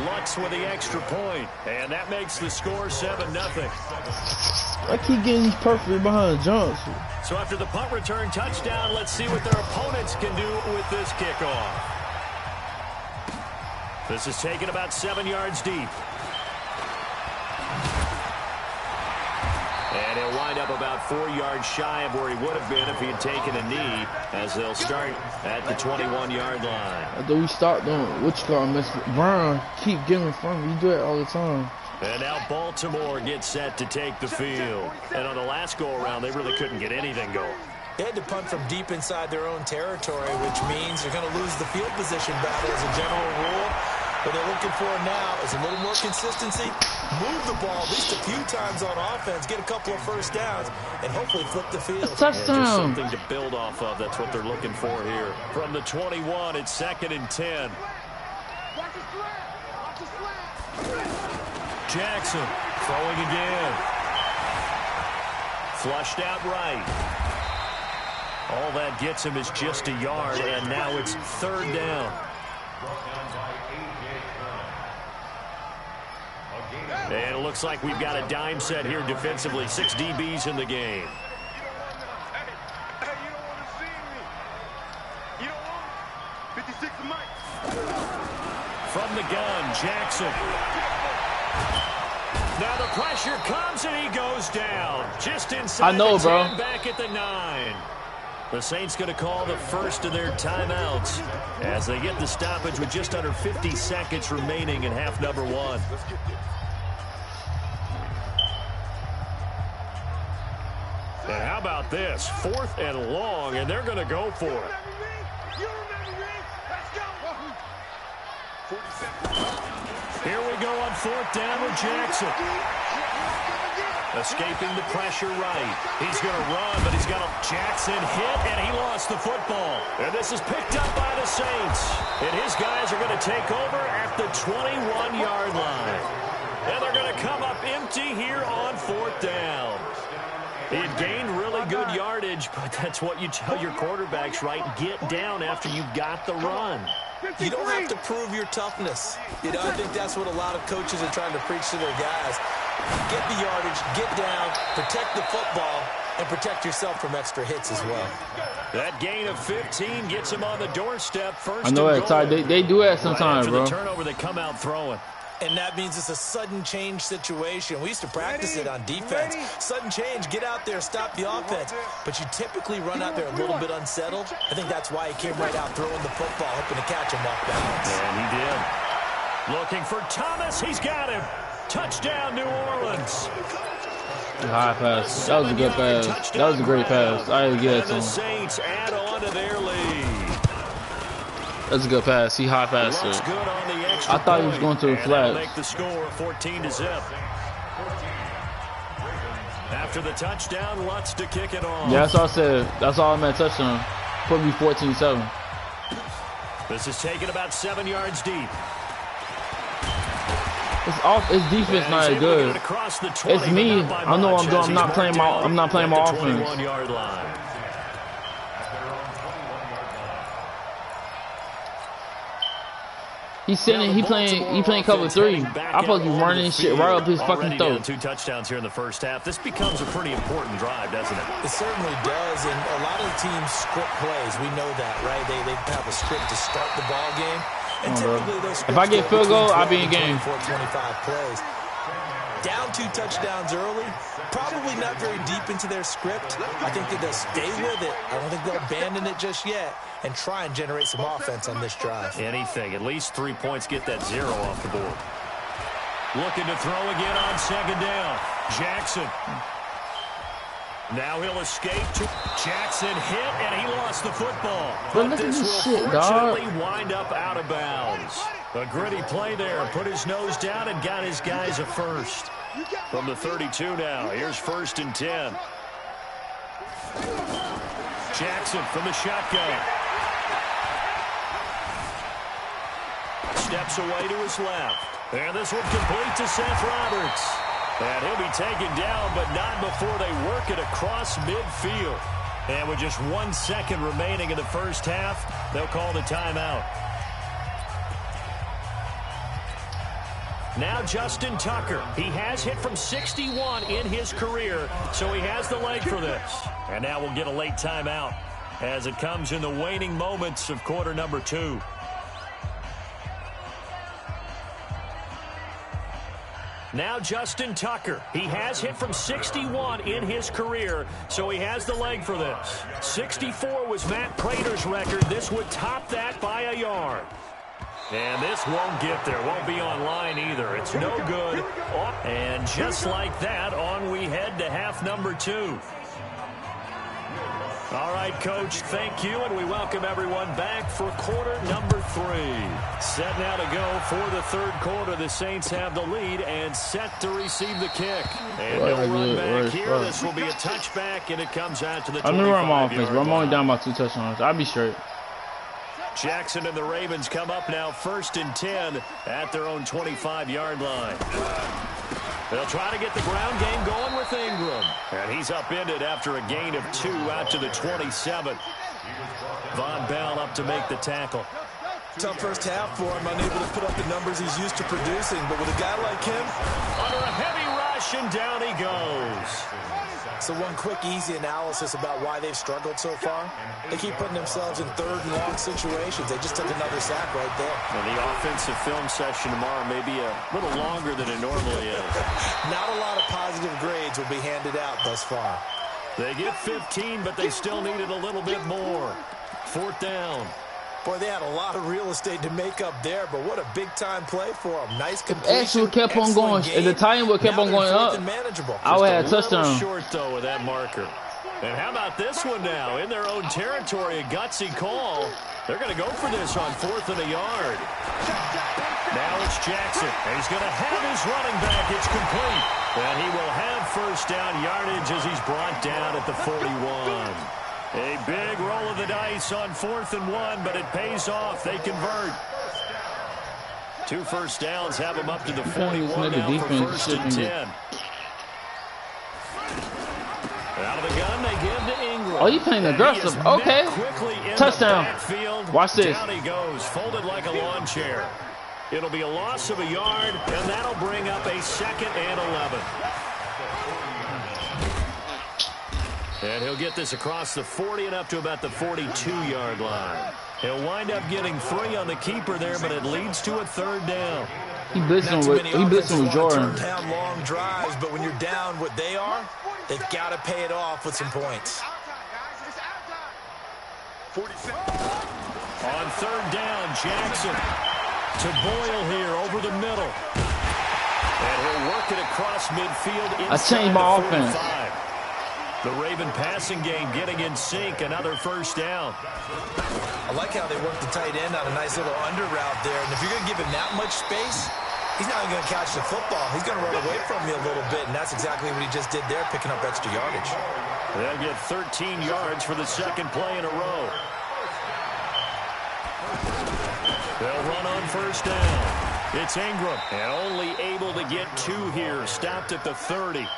S1: Lutz with the extra point, and that makes the score 7-0.
S7: I keep getting these perfect behind jumps.
S1: So after the punt return touchdown, let's see what their opponents can do with this kickoff. This is taken about 7 yards deep. And he'll wind up about 4 yards shy of where he would have been if he had taken a knee, as they'll start at the 21-yard line.
S7: After we start doing what you call Miss Brown, keep getting in front of me. You do it all the time.
S1: And now Baltimore gets set to take the field. And on the last go-around, they really couldn't get anything going.
S2: They had to punt from deep inside their own territory, which means they're going to lose the field position battle as a general rule. What they're looking for now is a little more consistency, move the ball at least a few times on offense, get a couple of first downs, and hotally flip the field.
S7: Touchdown.
S1: Just something to build off of. That's what they're looking for here. From the 21, it's 2nd and 10. Jackson throwing again. Flushed out right. All that gets him is just a yard, and now it's 3rd down. And it looks like we've got a dime set here defensively. 6 DBs in the game. From the gun, Jackson. Now the pressure comes and he goes down. Just inside the 10, back at the 9. The Saints going to call the first of their timeouts as they get the stoppage with just under 50 seconds remaining in half number 1. And how about this? 4th and long, and they're going to go for it. Here we go on 4th down with Jackson. Escaping the pressure right. He's going to run, but he's got a Jackson hit, and he lost the football. And this is picked up by the Saints. And his guys are going to take over at the 21-yard line. And they're going to come up empty here on 4th down. He had gained really good yardage, but that's what you tell your quarterbacks, right? Get down after you've got the run.
S2: You don't have to prove your toughness. You know, I think that's what a lot of coaches are trying to preach to their guys. Get the yardage, get down, protect the football, and protect yourself from extra hits as well.
S1: That gain of 15 gets him on the doorstep. First,
S7: I know that, Ty. They do that sometimes,
S1: right
S7: bro.
S1: After the turnover, they come out throwing.
S2: And that means it's a sudden change situation. We used to practice it on defense. Sudden change, get out there, stop the offense. But you typically run out there a little bit unsettled. I think that's why he came right out throwing the football, hoping to catch him off balance.
S1: And he did. Looking for Thomas. He's got him. Touchdown, New Orleans.
S7: High pass. That was a good pass. That was a great pass. I didn't get it to him.
S1: The Saints add on to their lead.
S7: That's a good pass. He high passed it.
S1: Good on the extra
S7: I thought he was going to the flat.
S1: Make the score 14-0. After the touchdown, Lutz to kick it off.
S7: Yeah, that's all I said. That's all I meant. Touchdown. Put me 14-7.
S1: This is taken about 7 yards deep.
S7: His defense not that good. It's me. I know what I'm doing. I'm not playing my offense.
S1: 21-yard line.
S7: He's sitting. He playing cover 3. I'm supposed to be running shit right up his fucking throat.
S1: 2 touchdowns here in the first half. This becomes a pretty important drive, doesn't it?
S2: It certainly does, and a lot of the teams script plays. We know that, right? They have a script to start the ball game. And typically those
S7: if I get field goal, I'll be in game.
S2: 25 plays. Down 2 touchdowns early, probably not very deep into their script. I think that they'll stay with it. I don't think they'll abandon it just yet and try and generate some offense on this drive.
S1: Anything. At least 3 points, get that 0 off the board. Looking to throw again on 2nd down. Jackson. Now he'll escape. Jackson hit, and he lost the football.
S7: But this will fortunately
S1: wind up out of bounds. A gritty play there. Put his nose down and got his guys a first. From the 32 now. Here's 1st and 10. Jackson from the shotgun. Steps away to his left. And this one complete to Seth Roberts. And he'll be taken down, but not before they work it across midfield. And with just 1 second remaining in the first half, they'll call the timeout. Now Justin Tucker. He has hit from 61 in his career, so he has the leg for this. And now we'll get a late timeout as it comes in the waning moments of quarter number 2. Now Justin Tucker. He has hit from 61 in his career, so he has the leg for this. 64 was Matt Prater's record. This would top that by a yard. And this won't get there. Won't be online either. It's no good. And just like that, on we head to half number 2. All right, Coach, thank you, and we welcome everyone back for quarter number 3. Set now to go for the third quarter. The Saints have the lead and set to receive the kick. And no run back here. This will be a touchback, and it comes out to the 25-yard line.
S7: I'm going to run my offense, but I'm only down by 2 touchdowns. I'll be straight.
S1: Jackson and the Ravens come up now 1st and 10 at their own 25-yard line. They'll try to get the ground game going with Ingram. And he's upended after a gain of 2 out to the 27. Von Bell up to make the tackle.
S2: Tough first half for him, unable to put up the numbers he's used to producing. But with a guy like him,
S1: under a heavy rush, and down he goes.
S2: So one quick, easy analysis about why they've struggled so far. They keep putting themselves in third and long situations. They just took another sack right there.
S1: And the offensive film session tomorrow may be a little longer than it normally is.
S2: Not a lot of positive grades will be handed out thus far.
S1: They get 15, but they still needed a little bit more. 4th down.
S2: Boy, they had a lot of real estate to make up there, but what a big-time play for them. Nice completion.
S7: Actually kept on going. If the tie would kept on going up, I would have had a touchdown.
S1: Short, though, with that marker. And how about this one now? In their own territory, a gutsy call. They're going to go for this on 4th and a yard. Now it's Jackson, and he's going to have his running back. It's complete. And he will have first down yardage as he's brought down at the 41. A big roll of the dice on 4th and 1, but it pays off. They convert. 2 first downs have them up to the 41 now for 1st and 10. Out of the gun, they give to Ingram.
S7: Oh, you playing aggressive. Okay. Touchdown. Watch this.
S1: Down he goes, folded like a lawn chair. It'll be a loss of a yard, and that'll bring up a 2nd and 11. And he'll get this across the 40 and up to about the 42-yard line. He'll wind up getting 3 on the keeper there, but it leads to a 3rd down.
S7: He blitzing with Jordan.
S2: Turn down long drives, but when you're down what they are, they've got to pay it off with some points.
S1: On 3rd down, Jackson to Boyle here over the middle. And he'll work it across midfield.
S7: I changed my offense.
S1: The Raven passing game getting in sync. Another first down.
S2: I like how they work the tight end on a nice little under route there. And if you're going to give him that much space, he's not even going to catch the football. He's going to run away from you a little bit, and that's exactly what he just did there, picking up extra yardage.
S1: They'll get 13 yards for the 2nd play in a row. They'll run on first down. It's Ingram, and only able to get 2 here. Stopped at the 30.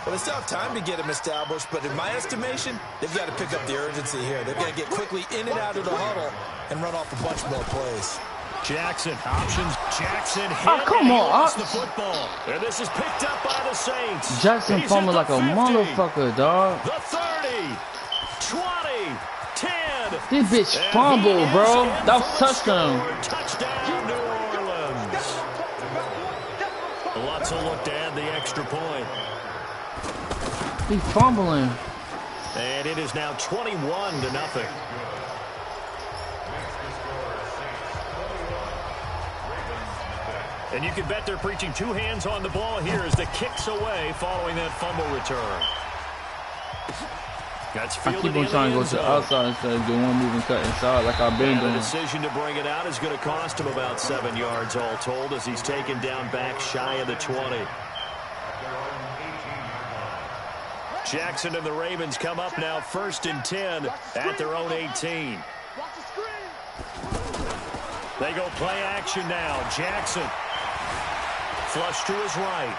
S2: Well, they still have time to get him established, but in my estimation, they've got to pick up the urgency here. They've got to get quickly in and out of the huddle and run off a bunch more plays.
S1: Jackson, options. Jackson hit.
S7: Oh, come on.
S1: Lost the football. And this is picked up by the Saints.
S7: Jackson fumbled like a motherfucker, dog.
S1: The 30, 20, 10.
S7: This bitch fumbled, bro. That was touchdown.
S1: Touchdown, New Orleans. Lutzel looked to add the extra point.
S7: He's fumbling.
S1: And it is now 21-0. And you can bet they're preaching 2 hands on the ball here as the kick's away following that fumble return. That's
S7: I keep on trying to go to the outside instead of doing one move and cut inside like I've been doing.
S1: The decision to bring it out is going to cost him about 7 yards all told as he's taken down back shy of the 20. Jackson and the Ravens come up now 1st and 10 at their own 18. They go play action now. Jackson. Flush to his right.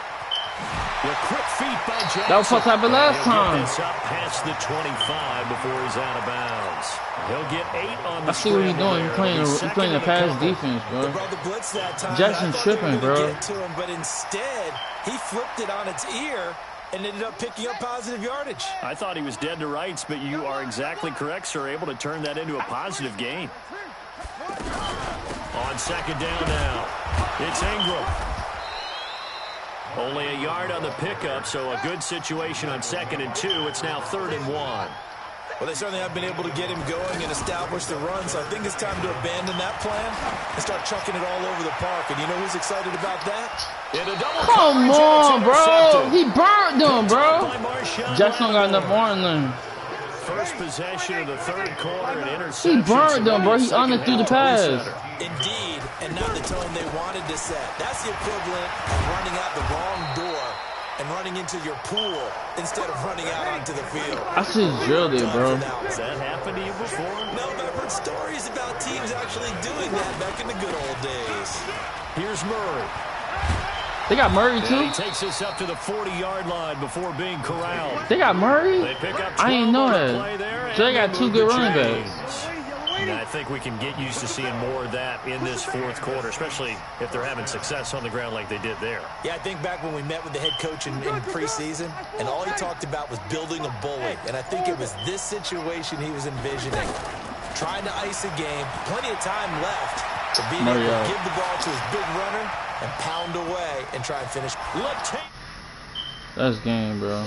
S1: The quick feet by Jackson.
S7: That was what happened last time.
S1: Get this up past the 25 before he's out of bounds. He'll get 8 on the
S7: I see what he's doing. He's playing the pass defense, bro.
S2: They brought the blitz that time.
S7: Jackson tripping, bro.
S2: Get to him, but instead, he flipped it on its ear and ended up picking up positive yardage.
S1: I thought he was dead to rights, but you are exactly correct, sir. Able to turn that into a positive gain. On 2nd down now, it's Ingram. Only a yard on the pickup, so a good situation on 2nd and 2. It's now 3rd and 1.
S2: Well, they certainly have been able to get him going and establish the run, so I think it's time to abandon that plan and start chucking it all over the park. And you know who's excited about that?
S7: Come on, bro. He burned them, bro. Jackson got enough on them.
S1: First possession of the third quarter and interception.
S7: He burned them, bro. He under through the pass.
S2: Indeed, and not the tone they wanted to set. That's the equivalent of running out the wrong door and running into your pool instead of running out onto the field.
S7: I should have drilled it, bro.
S1: Has that happened to you before?
S2: No, but I've heard stories about teams actually doing that back in the good old days.
S1: Here's Murray.
S7: They got Murray,
S1: And
S7: too?
S1: he takes us up to the 40-yard line before being corralled.
S7: They got Murray?
S1: They pick up
S7: I ain't know
S1: 12 on the
S7: that.
S1: play there,
S7: So they
S1: and
S7: got two
S1: move
S7: good
S1: the
S7: running
S1: chains.
S7: backs.
S1: And I think we can get used to seeing more of that in this fourth quarter, especially if they're having success on the ground like they did there.
S2: Yeah, I think back when we met with the head coach in preseason, and all he talked about was building a bully. And I think it was this situation he was envisioning. Trying to ice a game, plenty of time left to be able to give the ball to his big runner and pound away and try and finish.
S7: That's game, bro.